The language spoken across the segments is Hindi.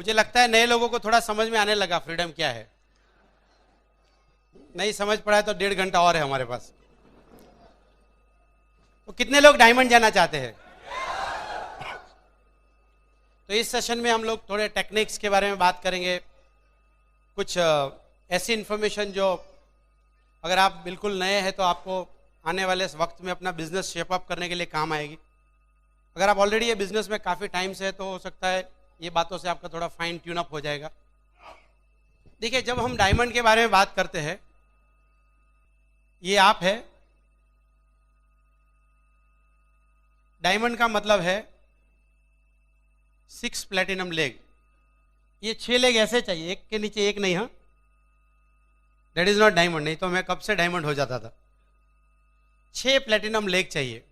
मुझे लगता है नए लोगों को थोड़ा समझ में आने लगा फ्रीडम क्या है। नहीं समझ पड़ा है तो 1.5 घंटा और है हमारे पास। तो कितने लोग डायमंड जाना चाहते हैं? तो इस सेशन में हम लोग थोड़े टेक्निक्स के बारे में बात करेंगे, कुछ ऐसी इंफॉर्मेशन जो अगर आप बिल्कुल नए हैं तो आपको आने वाले वक्त में अपना बिजनेस शेप अप करने के लिए काम आएगी। अगर आप ऑलरेडी ये बिजनेस में काफ़ी टाइम से है तो हो सकता है ये बातों से आपका थोड़ा फाइन ट्यून अप हो जाएगा। देखिए, जब हम डायमंड के बारे में बात करते हैं, ये आप है, डायमंड का मतलब है 6 प्लेटिनम लेग। ये 6 लेग ऐसे चाहिए, एक के नीचे एक नहीं। हाँ, दैट इज नॉट डायमंड। नहीं तो मैं कब से डायमंड हो जाता था। 6 प्लेटिनम लेग चाहिए।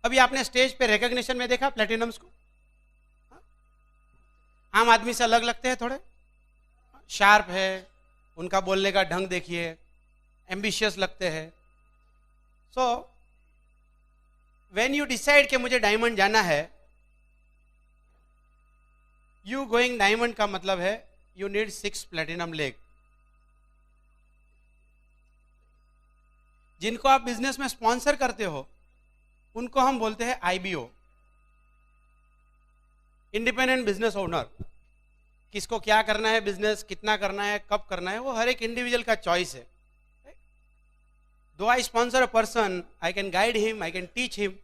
अभी आपने स्टेज पे रिकॉग्निशन में देखा प्लेटिनम्स को? आम आदमी से अलग लगते हैं, थोड़े शार्प है, उनका बोलने का ढंग देखिए, एम्बिशियस लगते हैं। सो व्हेन यू डिसाइड कि मुझे डायमंड जाना है, यू गोइंग डायमंड का मतलब है यू नीड 6 प्लेटिनम लेग। जिनको आप बिजनेस में स्पॉन्सर करते हो उनको हम बोलते हैं IBO, इंडिपेंडेंट बिजनेस ओनर। किसको क्या करना है, बिजनेस कितना करना है, कब करना है, वो हर एक इंडिविजुअल का चॉइस है। Though I sponsor a person, I can guide him, I can teach him,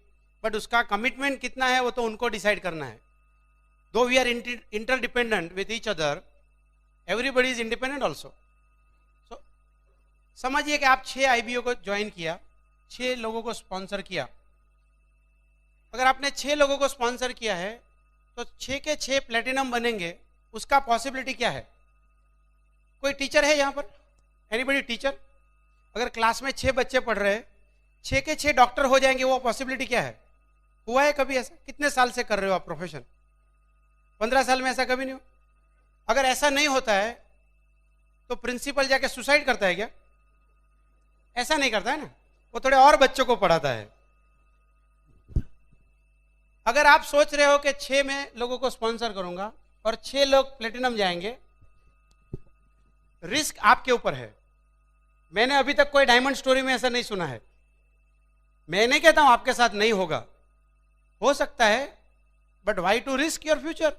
but उसका कमिटमेंट कितना है वो तो उनको डिसाइड करना है। Though we are interdependent with each other, everybody is independent also. So समझिए कि आप 6 IBO को ज्वाइन किया, 6 लोगों को स्पॉन्सर किया। अगर आपने 6 लोगों को स्पॉन्सर किया है तो 6 के 6 प्लेटिनम बनेंगे, उसका पॉसिबिलिटी क्या है? कोई टीचर है यहाँ पर? Anybody teacher? अगर क्लास में 6 बच्चे पढ़ रहे हैं, 6 के 6 डॉक्टर हो जाएंगे, वो पॉसिबिलिटी क्या है? हुआ है कभी ऐसा? कितने साल से कर रहे हो आप प्रोफेशन? 15 साल में ऐसा कभी नहीं हो? अगर ऐसा नहीं होता है तो प्रिंसिपल जाके सुसाइड करता है क्या? ऐसा नहीं करता है ना, वो थोड़े और बच्चों को पढ़ाता है। अगर आप सोच रहे हो कि 6 में लोगों को स्पॉन्सर करूंगा और 6 लोग प्लेटिनम जाएंगे, रिस्क आपके ऊपर है। मैंने अभी तक कोई डायमंड स्टोरी में ऐसा नहीं सुना है। मैं नहीं कहता हूं आपके साथ नहीं होगा, हो सकता है, but why to risk your future?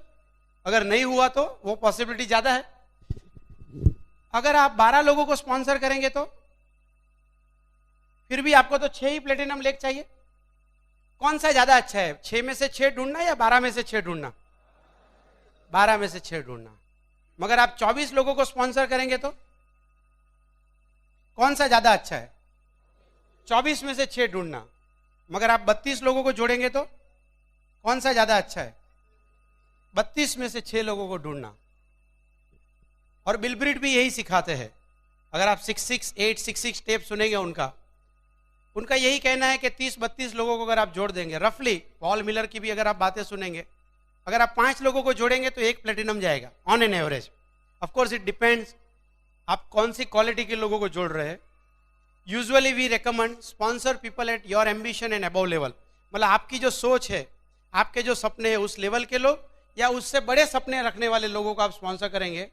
अगर नहीं हुआ तो वो पॉसिबिलिटी ज्यादा है। अगर आप 12 लोगों को स्पॉन्सर करेंगे तो फिर भी आपको तो 6 ही प्लेटिनम लेग चाहिए। कौन सा ज्यादा अच्छा है, 6 में से 6 ढूंढना या 12 में से 6 ढूंढना? 12 में से 6 ढूंढना। मगर आप 24 लोगों को स्पॉन्सर करेंगे तो कौन सा ज्यादा अच्छा है? 24 में से 6 ढूंढना। मगर आप 32 लोगों को जोड़ेंगे तो कौन सा ज्यादा अच्छा है? 32 में से 6 लोगों को ढूंढना। और बिलब्रिट भी यही सिखाते हैं। अगर आप 66 स्टेप सुनेंगे उनका यही कहना है कि 30-32 लोगों को अगर आप जोड़ देंगे, रफली पॉल मिलर की भी अगर आप बातें सुनेंगे, अगर आप 5 लोगों को जोड़ेंगे तो 1 प्लेटिनम जाएगा on an average. Of course it depends आप कौन सी क्वालिटी के लोगों को जोड़ रहे हैं। Usually we recommend sponsor people at your ambition and above level. मतलब आपकी जो सोच है, आपके जो सपने हैं, उस लेवल के लोग या उससे बड़े सपने रखने वाले लोगों को आप स्पॉन्सर करेंगे,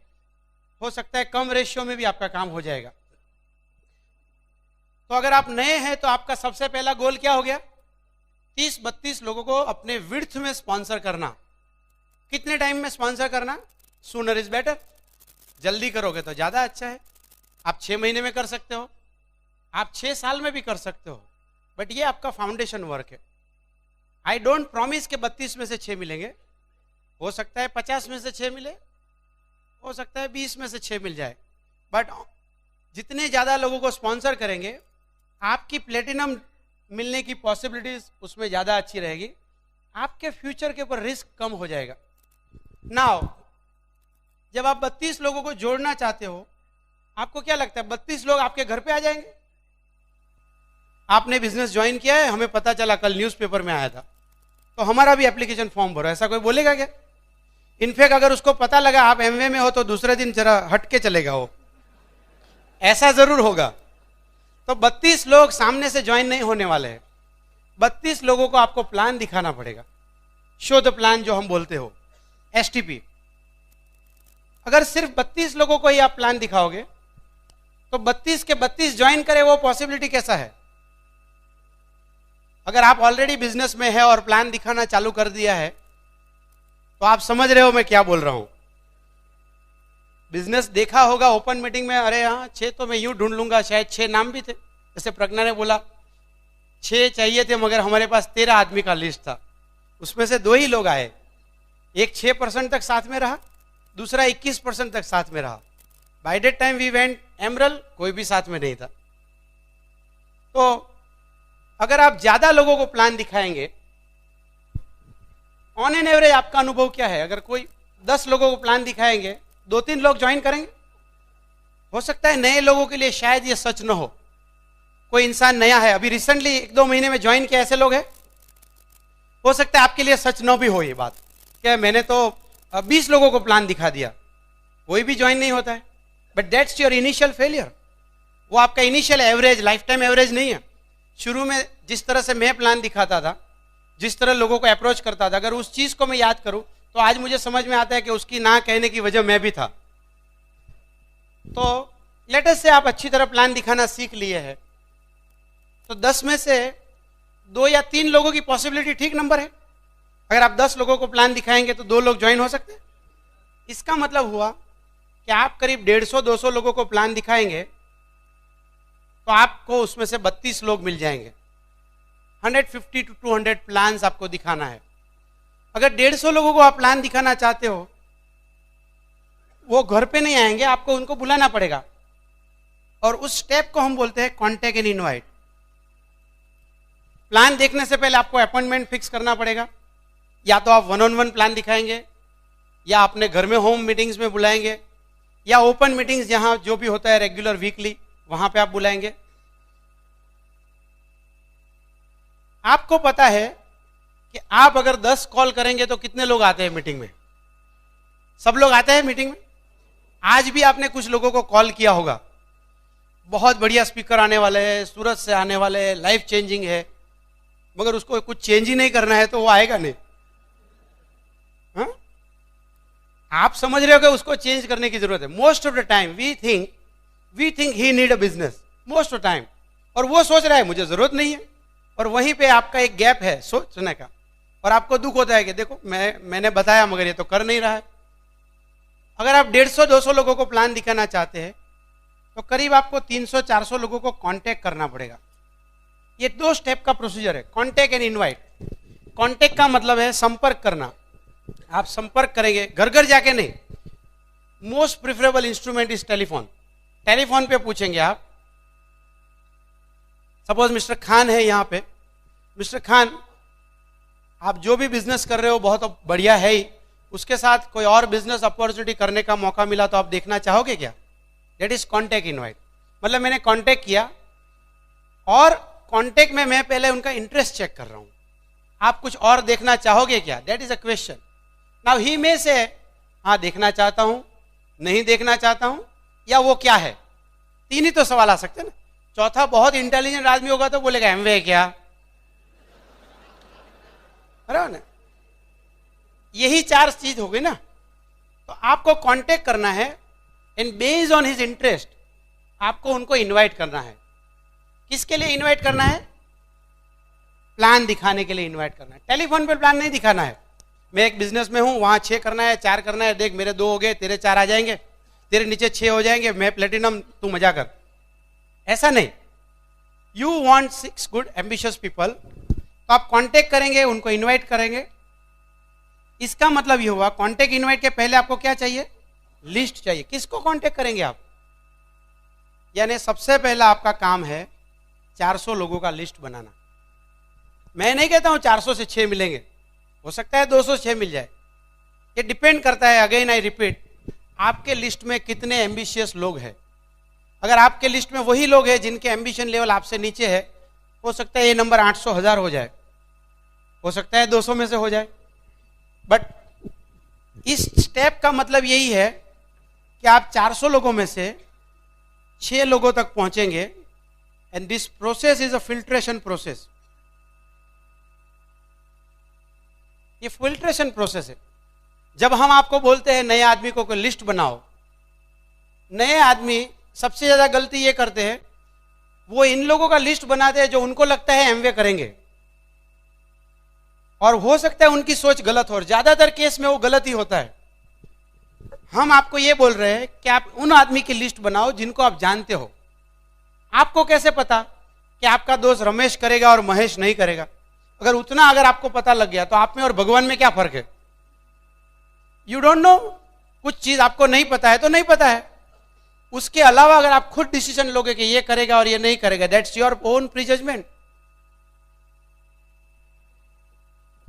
हो सकता है कम रेशियो में भी आपका काम हो जाएगा। तो अगर आप नए हैं तो आपका सबसे पहला गोल क्या हो गया? 30-32 लोगों को अपने विड्थ में स्पॉन्सर करना। कितने टाइम में स्पॉन्सर करना? Sooner is better. जल्दी करोगे तो ज्यादा अच्छा है। आप 6 महीने में कर सकते हो, आप 6 साल में भी कर सकते हो, बट ये आपका फाउंडेशन वर्क है। आई डोंट प्रॉमिस के 32 में से 6 मिलेंगे। हो सकता है 50 में से 6 मिले, हो सकता है 20 में से 6 मिल जाए, बट जितने ज्यादा लोगों को स्पॉन्सर करेंगे आपकी प्लेटिनम मिलने की पॉसिबिलिटीज उसमें ज्यादा अच्छी रहेगी। आपके फ्यूचर के ऊपर रिस्क कम हो जाएगा। नाउ जब आप 32 लोगों को जोड़ना चाहते हो, आपको क्या लगता है 32 लोग आपके घर पे आ जाएंगे? आपने बिजनेस ज्वाइन किया है, हमें पता चला, कल न्यूज़पेपर में आया था, तो हमारा भी एप्लीकेशन फॉर्म भरो, ऐसा कोई बोलेगा क्या? इनफैक्ट अगर उसको पता लगा आप एमवे में हो तो दूसरे दिन जरा हट के चलेगा वो, ऐसा जरूर होगा। तो 32 लोग सामने से ज्वाइन नहीं होने वाले हैं। 32 लोगों को आपको प्लान दिखाना पड़ेगा, शो द प्लान जो हम बोलते हो, एसटीपी। अगर सिर्फ 32 लोगों को ही आप प्लान दिखाओगे तो 32 के 32 ज्वाइन करे, वो पॉसिबिलिटी कैसा है? अगर आप ऑलरेडी बिजनेस में है और प्लान दिखाना चालू कर दिया है तो आप समझ रहे हो मैं क्या बोल रहा हूं। बिजनेस देखा होगा ओपन मीटिंग में, अरे हाँ 6 तो मैं यूं ढूंढ लूंगा, शायद 6 नाम भी थे, जैसे प्रज्ञा ने बोला 6 चाहिए थे मगर हमारे पास 13 आदमी का लिस्ट था, उसमें से 2 ही लोग आए। एक 6% तक साथ में रहा, दूसरा 21% तक साथ में रहा। By that time we went emerald, कोई भी साथ में नहीं था। तो अगर आप ज्यादा लोगों को प्लान दिखाएंगे, ऑन एन एवरेज आपका अनुभव क्या है? अगर कोई 10 लोगों को प्लान दिखाएंगे, 2-3 लोग ज्वाइन करेंगे। हो सकता है नए लोगों के लिए शायद ये सच न हो, कोई इंसान नया है, अभी रिसेंटली 1-2 महीने में ज्वाइन किया, ऐसे लोग हैं। हो सकता है आपके लिए सच न भी हो ये बात, क्या मैंने तो 20 लोगों को प्लान दिखा दिया, कोई भी ज्वाइन नहीं होता है। But that's your initial failure. वो आपका initial average, life time average नहीं है। शुरू में जिस तरह से मैं प्लान दिखाता था, जिस तरह लोगों को अप्रोच करता था, अगर उस चीज को मैं याद करूं तो आज मुझे समझ में आता है कि उसकी ना कहने की वजह मैं भी था। तो लेटेस्ट से आप अच्छी तरह प्लान दिखाना सीख लिए हैं, तो 10 में से 2 या 3 लोगों की पॉसिबिलिटी ठीक नंबर है। अगर आप 10 लोगों को प्लान दिखाएंगे तो 2 लोग ज्वाइन हो सकते हैं। इसका मतलब हुआ कि आप करीब 150-200 लोगों को प्लान दिखाएंगे तो आपको उसमें से 32 लोग मिल जाएंगे। 150 to 200 प्लान्स आपको दिखाना है। अगर 150 लोगों को आप प्लान दिखाना चाहते हो, वो घर पे नहीं आएंगे, आपको उनको बुलाना पड़ेगा, और उस स्टेप को हम बोलते हैं कॉन्टैक्ट एंड इनवाइट। प्लान देखने से पहले आपको अपॉइंटमेंट फिक्स करना पड़ेगा। या तो आप 1-on-1 प्लान दिखाएंगे, या अपने घर में होम मीटिंग्स में बुलाएंगे, या ओपन मीटिंग्स जहां जो भी होता है रेगुलर वीकली, वहां पे आप बुलाएंगे। आपको पता है कि आप अगर 10 कॉल करेंगे तो कितने लोग आते हैं मीटिंग में? सब लोग आते हैं मीटिंग में। आज भी आपने कुछ लोगों को कॉल किया होगा, बहुत बढ़िया स्पीकर आने वाले हैं, सूरत से आने वाले हैं, लाइफ चेंजिंग है, मगर उसको कुछ चेंज ही नहीं करना है तो वो आएगा नहीं। हा? आप समझ रहे हो कि उसको चेंज करने की जरूरत है। Most of the time we think he need a business, most of time, और वो सोच रहा है मुझे जरूरत नहीं है, और वहीं पे आपका एक गैप है सोचने का, और आपको दुख होता है कि देखो मैंने बताया मगर ये तो कर नहीं रहा है। अगर आप 150-200 लोगों को प्लान दिखाना चाहते हैं तो करीब आपको 300-400 लोगों को कांटेक्ट करना पड़ेगा। ये 2 स्टेप का प्रोसीजर है, कांटेक्ट एंड इनवाइट। कांटेक्ट का मतलब है संपर्क करना। आप संपर्क करेंगे, घर घर जाके नहीं। Most preferable instrument is telephone. Telephone पे पूछेंगे आप, सपोज मिस्टर खान है यहाँ पे, मिस्टर खान आप जो भी बिजनेस कर रहे हो बहुत बढ़िया है ही, उसके साथ कोई और बिजनेस अपॉर्चुनिटी करने का मौका मिला तो आप देखना चाहोगे क्या? That is contact invite. मतलब मैंने कॉन्टेक्ट किया, और कॉन्टेक्ट में मैं पहले उनका इंटरेस्ट चेक कर रहा हूं, आप कुछ और देखना चाहोगे क्या? That is a question. Now he में से हाँ देखना चाहता हूं, नहीं देखना चाहता हूं, या वो क्या है। 3 ही तो सवाल आ सकते हैं ना। चौथा बहुत इंटेलिजेंट आदमी होगा तो बोलेगा एमवे क्या, बराबर ना? यही 4 चीज हो गई ना। तो आपको कांटेक्ट करना है, and based on his interest आपको उनको इनवाइट करना है। किसके लिए इनवाइट करना है? प्लान दिखाने के लिए इनवाइट करना है। टेलीफोन पे प्लान नहीं दिखाना है। मैं एक बिजनेस में हूं, वहां 6 करना है, 4 करना है, देख मेरे 2 हो गए, तेरे 4 आ जाएंगे, तेरे नीचे 6 हो जाएंगे, मैं प्लेटिनम, तू मजा कर। ऐसा नहीं। You want 6 good ambitious people, तो आप कांटेक्ट करेंगे, उनको इनवाइट करेंगे। इसका मतलब ये हुआ कांटेक्ट इनवाइट के पहले आपको क्या चाहिए? लिस्ट चाहिए। किसको कांटेक्ट करेंगे आप? यानी सबसे पहला आपका काम है 400 लोगों का लिस्ट बनाना। मैं नहीं कहता हूं 400 से 6 मिलेंगे, हो सकता है 206 मिल जाए। ये डिपेंड करता है, अगेन आई रिपीट, आपके लिस्ट में कितने एम्बिशियस लोग हैं। अगर आपके लिस्ट में वही लोग हैं जिनके एम्बिशन लेवल आपसे नीचे है, हो सकता है ये नंबर 800 1000 हो जाए, हो सकता है 200 में से हो जाए। बट इस स्टेप का मतलब यही है कि आप 400 लोगों में से 6 लोगों तक पहुंचेंगे, and this process is a filtration process. ये फिल्ट्रेशन प्रोसेस है। जब हम आपको बोलते हैं नए आदमी को कोई लिस्ट बनाओ, नए आदमी सबसे ज्यादा गलती ये करते हैं, वो इन लोगों का लिस्ट बनाते हैं जो उनको लगता है एमवे करेंगे, और हो सकता है उनकी सोच गलत हो, और ज्यादातर केस में वो गलत ही होता है। हम आपको ये बोल रहे हैं कि आप उन आदमी की लिस्ट बनाओ जिनको आप जानते हो। आपको कैसे पता कि आपका दोस्त रमेश करेगा और महेश नहीं करेगा? अगर आपको पता लग गया तो आप में और भगवान में क्या फर्क है? You don't know. कुछ चीज आपको नहीं पता है तो नहीं पता है। उसके अलावा अगर आप खुद डिसीजन लोगे कि ये करेगा और ये नहीं करेगा, दैट्स योर ओन प्रीजजमेंट।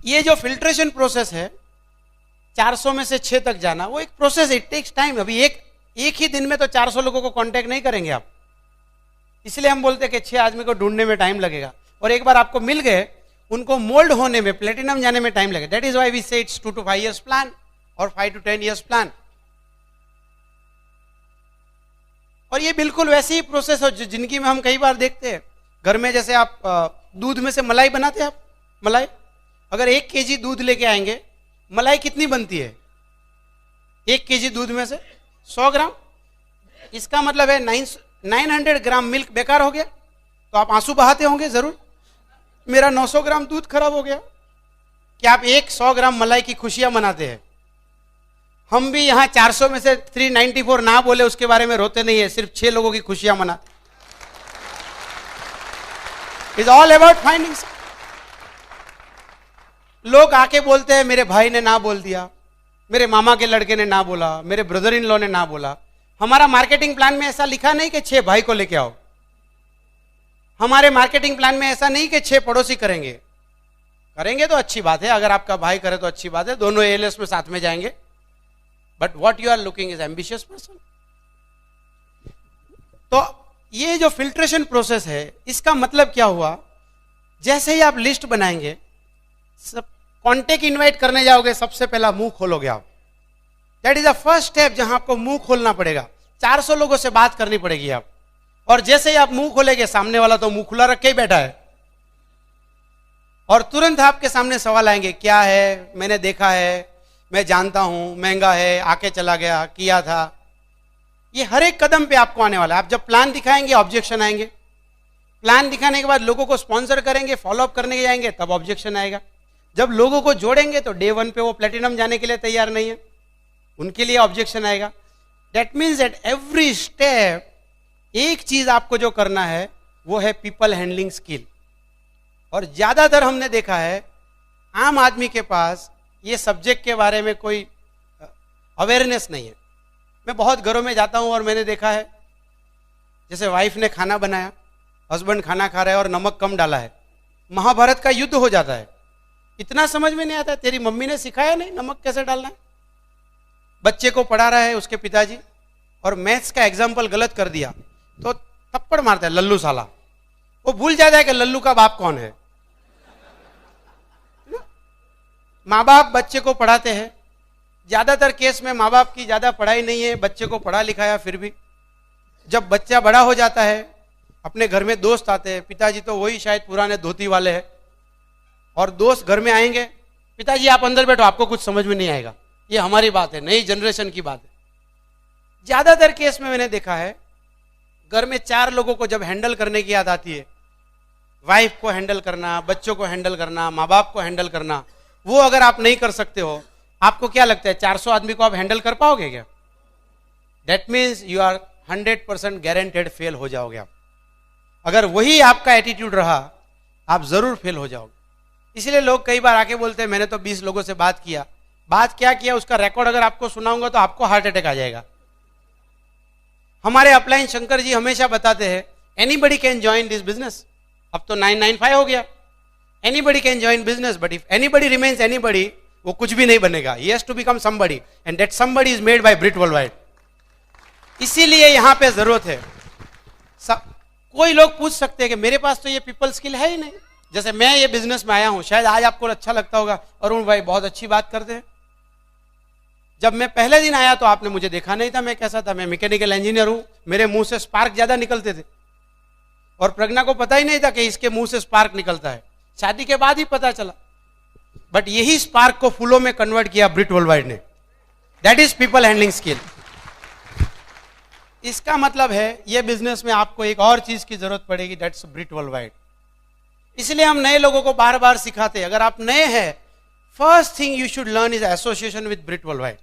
ये जो फिल्ट्रेशन प्रोसेस है, 400 में से 6 तक जाना, वो एक प्रोसेस है, इट टेक्स टाइम। अभी एक ही दिन में तो 400 लोगों को कांटेक्ट नहीं करेंगे आप, इसलिए हम बोलते हैं कि 6 आदमी को ढूंढने में टाइम लगेगा, और एक बार आपको मिल गए उनको मोल्ड होने में, प्लेटिनम जाने में टाइम लगेगा। दैट इज व्हाई वी से इट्स 2 to 5 years प्लान और 5 to 10 years प्लान। और ये बिल्कुल वैसी ही प्रोसेस है जिंदगी में हम कई बार देखते हैं। घर में जैसे आप दूध में से मलाई बनाते हैं, आप मलाई, अगर 1 kg दूध लेके आएंगे, मलाई कितनी बनती है? 1 kg दूध में से 100 ग्राम। इसका मतलब है 900 ग्राम मिल्क बेकार हो गया, तो आप आंसू बहाते होंगे जरूर, मेरा 900 ग्राम दूध खराब हो गया। क्या आप 100 ग्राम मलाई की खुशियां मनाते हैं? हम भी यहां 400 में से 394 ना बोले उसके बारे में रोते नहीं है, सिर्फ 6 लोगों की खुशियां मनाते। Is all about findings. लोग आके बोलते हैं मेरे भाई ने ना बोल दिया, मेरे मामा के लड़के ने ना बोला, मेरे ब्रदर इन लॉ ने ना बोला। हमारा मार्केटिंग प्लान में ऐसा लिखा नहीं कि 6 भाई को लेके आओ। हमारे मार्केटिंग प्लान में ऐसा नहीं कि 6 पड़ोसी करेंगे। करेंगे तो अच्छी बात है, अगर आपका भाई करे तो अच्छी बात है, दोनों एएलएस में साथ में जाएंगे। But what you are looking is ambitious person. तो ये जो फिल्ट्रेशन प्रोसेस है, इसका मतलब क्या हुआ? जैसे ही आप लिस्ट बनाएंगे, सब कॉन्टेक्ट इनवाइट करने जाओगे, सबसे पहला मुंह खोलोगे आप। That is the first step, जहां आपको मुंह खोलना पड़ेगा। 400 लोगों से बात करनी पड़ेगी आप, और जैसे ही आप मुंह खोलेंगे, सामने वाला तो मुंह खुला रख के ही बैठा है, और तुरंत आपके सामने सवाल आएंगे, क्या है, मैंने देखा है, मैं जानता हूं, महंगा है, आके चला गया, किया था। ये हर एक कदम पे आपको आने वाला है। आप जब प्लान दिखाएंगे, ऑब्जेक्शन आएंगे। प्लान दिखाने के बाद लोगों को स्पॉन्सर करेंगे, फॉलोअप करने जाएंगे, तब ऑब्जेक्शन आएगा। जब लोगों को जोड़ेंगे तो डे 1 पे वो प्लेटिनम जाने के लिए तैयार नहीं है, उनके लिए ऑब्जेक्शन आएगा। That means at every step एक चीज आपको जो करना है वो है पीपल हैंडलिंग स्किल। और ज्यादातर हमने देखा है आम आदमी के पास ये सब्जेक्ट के बारे में कोई अवेयरनेस नहीं है। मैं बहुत घरों में जाता हूं और मैंने देखा है, जैसे वाइफ ने खाना बनाया, हस्बैंड खाना खा रहा है और नमक कम डाला है, महाभारत का युद्ध हो जाता है। इतना समझ में नहीं आता, तेरी मम्मी ने सिखाया नहीं नमक कैसे डालना है। बच्चे को पढ़ा रहा है उसके पिताजी, और मैथ्स का एग्जाम्पल गलत कर दिया तो थप्पड़ मारता है, लल्लू साला। वो भूल जाता है कि लल्लू का बाप कौन है। माँ बाप बच्चे को पढ़ाते हैं, ज्यादातर केस में माँ बाप की ज्यादा पढ़ाई नहीं है, बच्चे को पढ़ा लिखाया, फिर भी जब बच्चा बड़ा हो जाता है, अपने घर में दोस्त आते हैं, पिताजी तो वही शायद पुराने धोती वाले हैं, और दोस्त घर में आएंगे, पिताजी आप अंदर बैठो, आपको कुछ समझ में नहीं आएगा, ये हमारी बात है, नई जनरेशन की बात है। ज्यादातर केस में मैंने देखा है, घर में 4 लोगों को जब हैंडल करने की याद आती है, वाइफ को हैंडल करना, बच्चों को हैंडल करना, माँ बाप को हैंडल करना, वो अगर आप नहीं कर सकते हो, आपको क्या लगता है 400 आदमी को आप हैंडल कर पाओगे क्या? That means you are 100% guaranteed fail हो जाओगे आप। अगर वही आपका एटीट्यूड रहा, आप जरूर फेल हो जाओगे। इसलिए लोग कई बार आके बोलते हैं मैंने तो 20 लोगों से बात किया। बात क्या किया उसका रिकॉर्ड अगर आपको सुनाऊंगा तो आपको हार्ट अटैक आ जाएगा। हमारे अपलाइन शंकर जी हमेशा बताते हैं anybody can join this business. अब तो 995 हो गया, anybody can join business, but if anybody remains anybody, वो कुछ भी नहीं बनेगा। He has to become somebody, and that somebody is made by Brit worldwide. इसीलिए यहां पे जरूरत है। कोई लोग पूछ सकते हैं कि मेरे पास तो ये पीपल स्किल है ही नहीं। जैसे मैं ये बिजनेस में आया हूं, शायद आज आपको अच्छा लगता होगा, अरुण भाई बहुत अच्छी बात करते हैं। जब मैं पहले दिन आया तो आपने मुझे देखा नहीं था मैं कैसा था। मैं मैकेनिकल इंजीनियर हूं, मेरे मुंह से स्पार्क ज्यादा निकलते थे, और प्रज्ञा को पता ही नहीं था कि इसके मुंह से स्पार्क निकलता है। शादी के बाद ही पता चला। बट यही स्पार्क को फूलों में कन्वर्ट किया ब्रिट वर्ल्डवाइड ने। That is people handling skill. इसका मतलब है ये बिजनेस में आपको एक और चीज की जरूरत पड़ेगी, दैट्स ब्रिट वर्ल्ड वाइड। इसलिए हम नए लोगों को बार बार सिखाते हैं, अगर आप नए हैं first thing you should learn is association with Brit world wide.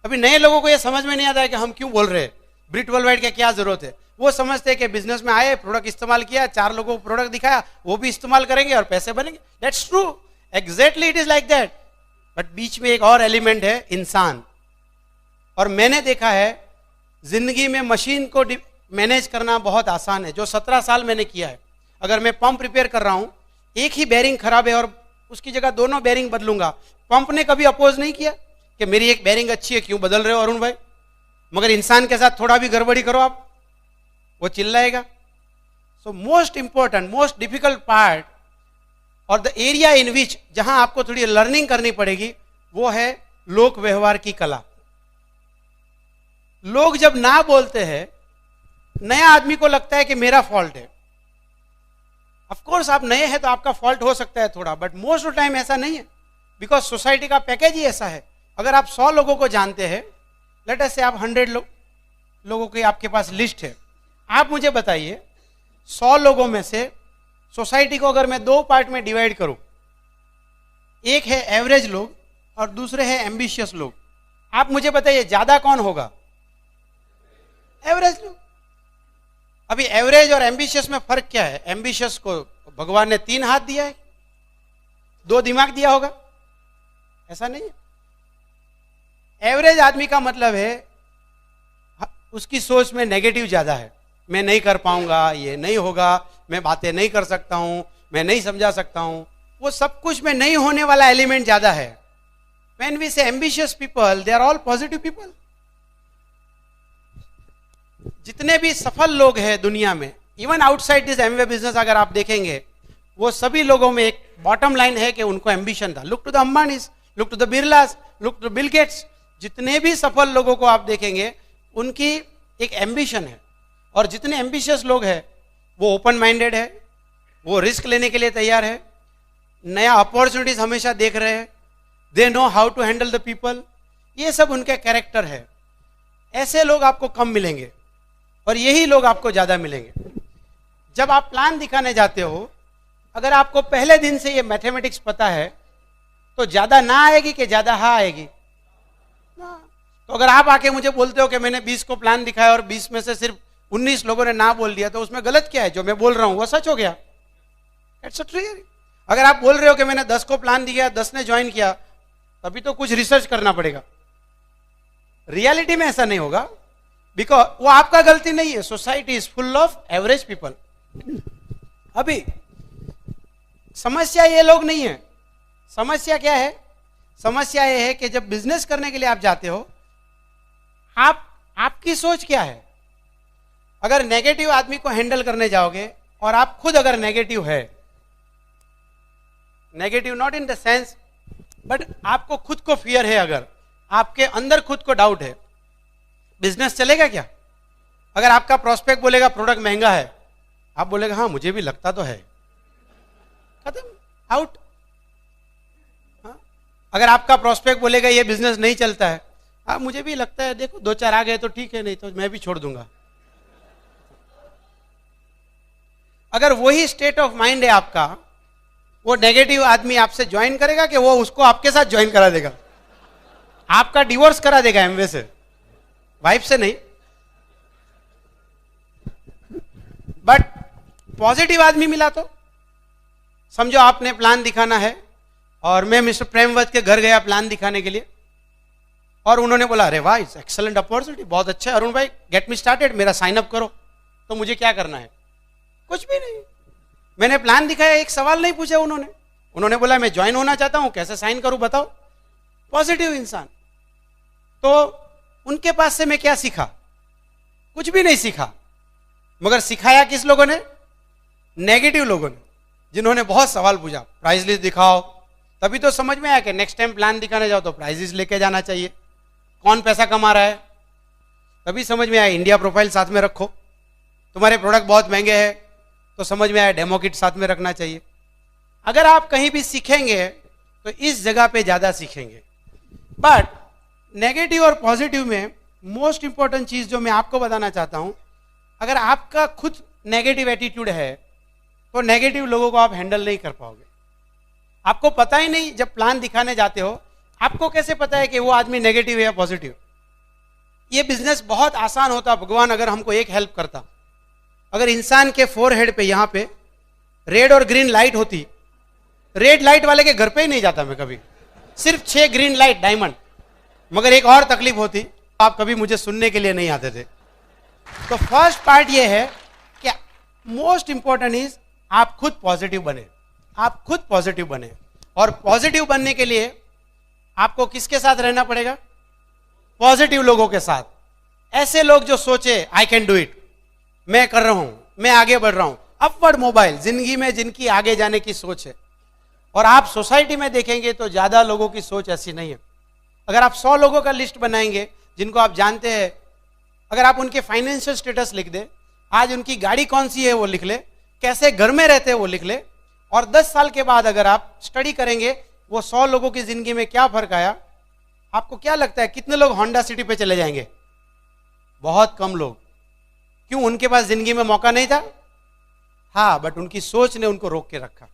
अभी नए लोगों को ये समझ में नहीं आता है कि हम क्यों बोल रहे हैं ब्रिट वर्ल्ड वाइड का क्या जरूरत है। वो समझते हैं कि बिजनेस में आए, प्रोडक्ट इस्तेमाल किया, 4 लोगों को प्रोडक्ट दिखाया, वो भी इस्तेमाल करेंगे और पैसे बनेंगे। That's true, exactly it is like that. But बीच में एक और एलिमेंट है, इंसान। और मैंने देखा है जिंदगी में मशीन को मैनेज करना बहुत आसान है, जो 17 साल मैंने किया है। अगर मैं पंप रिपेयर कर रहा हूं, एक ही बेरिंग खराब है और उसकी जगह दोनों बेरिंग बदलूंगा, पंप ने कभी अपोज नहीं किया कि मेरी एक बेरिंग अच्छी है क्यों बदल रहे हो अरुण भाई। मगर इंसान के साथ थोड़ा भी गड़बड़ी करो आप, वो चिल्लाएगा। So most important, most difficult part और द एरिया इन विच जहां आपको थोड़ी लर्निंग करनी पड़ेगी वो है लोक व्यवहार की कला। लोग जब ना बोलते हैं, नया आदमी को लगता है कि मेरा फॉल्ट है। ऑफ कोर्स आप नए हैं तो आपका फॉल्ट हो सकता है थोड़ा, बट मोस्ट ऑफ टाइम ऐसा नहीं है, बिकॉज सोसाइटी का पैकेज ही ऐसा है। अगर आप 100 लोगों को जानते हैं, लेट अस से आप 100 लोगों की आपके पास लिस्ट है, आप मुझे बताइए 100 लोगों में से सोसाइटी को अगर मैं 2 पार्ट में डिवाइड करूं, एक है एवरेज लोग और दूसरे है एम्बिशियस लोग, आप मुझे बताइए ज्यादा कौन होगा? एवरेज लोग। अभी एवरेज और एम्बिशियस में फर्क क्या है? एम्बिशियस को भगवान ने 3 हाथ दिया है, 2 दिमाग दिया होगा? ऐसा नहीं है। एवरेज आदमी का मतलब है उसकी सोच में नेगेटिव ज्यादा है, मैं नहीं कर पाऊंगा, ये नहीं होगा, मैं बातें नहीं कर सकता हूं, मैं नहीं समझा सकता हूं, वो सब कुछ में नहीं होने वाला एलिमेंट ज्यादा है। When we say ambitious people, they are all positive people. जितने भी सफल लोग हैं दुनिया में, even outside this Amway business अगर आप देखेंगे, वो सभी लोगों में एक बॉटम लाइन है कि उनको एम्बिशन था। Look to the Ambanis, look to the Birlas, look to Bill Gates, जितने भी सफल लोगों को आप देखेंगे उनकी एक एम्बिशन है। और जितने एम्बिशियस लोग हैं वो ओपन माइंडेड है, वो रिस्क लेने के लिए तैयार है, नया अपॉर्चुनिटीज हमेशा देख रहे हैं, they know how to handle the people, ये सब उनके कैरेक्टर है। ऐसे लोग आपको कम मिलेंगे और यही लोग आपको ज्यादा मिलेंगे। जब आप प्लान दिखाने जाते हो, अगर आपको पहले दिन से ये मैथमेटिक्स पता है तो ज्यादा ना आएगी कि ज्यादा हाँ आएगी? ना। तो अगर आप आके मुझे बोलते हो कि मैंने 20 को प्लान दिखाया और 20 में से सिर्फ 19 लोगों ने ना बोल दिया, तो उसमें गलत क्या है? जो मैं बोल रहा हूं वो सच हो गया। It's a true. अगर आप बोल रहे हो कि मैंने 10 को प्लान दिया, 10 ने ज्वाइन किया, तभी तो कुछ रिसर्च करना पड़ेगा। रियलिटी में ऐसा नहीं होगा, बिकॉज वो आपका गलती नहीं है, society is full of average people. अभी समस्या ये लोग नहीं है। समस्या क्या है? समस्या ये है कि जब बिजनेस करने के लिए आप जाते हो, आपकी सोच क्या है? अगर नेगेटिव आदमी को हैंडल करने जाओगे और आप खुद अगर नेगेटिव है, negative not in the sense but आपको खुद को फियर है, अगर आपके अंदर खुद को डाउट है, बिजनेस चलेगा क्या? अगर आपका प्रोस्पेक्ट बोलेगा प्रोडक्ट महंगा है, आप बोलेगा हाँ मुझे भी लगता तो है, खत्म, आउट। हाँ? अगर आपका प्रोस्पेक्ट बोलेगा ये बिजनेस नहीं चलता है, हाँ मुझे भी लगता है, देखो 2-4 आ गए तो ठीक है, नहीं तो मैं भी छोड़ दूंगा। अगर वही स्टेट ऑफ माइंड है आपका, वो नेगेटिव आदमी आपसे ज्वाइन करेगा कि वो उसको आपके साथ ज्वाइन करा देगा? आपका डिवोर्स करा देगा एमवे से, वाइफ से नहीं। बट पॉजिटिव आदमी मिला तो समझो आपने प्लान दिखाना है और मैं मिस्टर प्रेमवत के घर गया प्लान दिखाने के लिए, और उन्होंने बोला अरे वाह इट्स एक्सेलेंट अपॉर्चुनिटी, बहुत अच्छा है अरुण भाई, गेट मी स्टार्टेड, मेरा साइन अप करो। तो मुझे क्या करना है? कुछ भी नहीं। मैंने प्लान दिखाया, एक सवाल नहीं पूछा उन्होंने बोला मैं ज्वाइन होना चाहता हूं, कैसे साइन करूं बताओ। पॉजिटिव इंसान। तो उनके पास से मैं क्या सीखा? कुछ भी नहीं सीखा। मगर सिखाया किस लोगों ने? नेगेटिव लोगों ने, जिन्होंने बहुत सवाल पूछा, प्राइस लिस्ट दिखाओ। तभी तो समझ में आया कि नेक्स्ट टाइम प्लान दिखाने जाओ तो प्राइस लिस्ट लेके जाना चाहिए, कौन पैसा कमा रहा है। तभी समझ में आया इंडिया प्रोफाइल साथ में रखो, तुम्हारे प्रोडक्ट बहुत महंगे हैं तो समझ में आया डेमो किट साथ में रखना चाहिए। अगर आप कहीं भी सीखेंगे तो इस जगह पे ज्यादा सीखेंगे। बट नेगेटिव और पॉजिटिव में मोस्ट इंपॉर्टेंट चीज जो मैं आपको बताना चाहता हूं, अगर आपका खुद नेगेटिव एटीट्यूड है तो नेगेटिव लोगों को आप हैंडल नहीं कर पाओगे। आपको पता ही नहीं, जब प्लान दिखाने जाते हो आपको कैसे पता है कि वो आदमी नेगेटिव है या पॉजिटिव। ये बिजनेस बहुत आसान होता भगवान अगर हमको एक हेल्प करता। अगर इंसान के फोरहेड पे यहाँ पे रेड और ग्रीन लाइट होती, रेड लाइट वाले के घर पे ही नहीं जाता मैं कभी, सिर्फ 6 ग्रीन लाइट डायमंड। मगर एक और तकलीफ होती, आप कभी मुझे सुनने के लिए नहीं आते थे। तो फर्स्ट पार्ट ये है कि मोस्ट इंपॉर्टेंट इज आप खुद पॉजिटिव बने, आप खुद पॉजिटिव बने। और पॉजिटिव बनने के लिए आपको किसके साथ रहना पड़ेगा? पॉजिटिव लोगों के साथ। ऐसे लोग जो सोचे आई कैन डू इट, मैं कर रहा हूं, मैं आगे बढ़ रहा हूं, अपवर्ड मोबाइल, जिंदगी में जिनकी आगे जाने की सोच है। और आप सोसाइटी में देखेंगे तो ज्यादा लोगों की सोच ऐसी नहीं है। अगर आप 100 लोगों का लिस्ट बनाएंगे जिनको आप जानते हैं, अगर आप उनके फाइनेंशियल स्टेटस लिख दे, आज उनकी गाड़ी कौन सी है वो लिख ले, कैसे घर में रहते हैं वो लिख ले, और 10 साल के बाद अगर आप स्टडी करेंगे वो 100 लोगों की जिंदगी में क्या फर्क आया, आपको क्या लगता है कितने लोग होंडा सिटी पे चले जाएंगे? बहुत कम लोग। क्यों? उनके पास जिंदगी में मौका नहीं था? हाँ, बट उनकी सोच ने उनको रोक के रखा,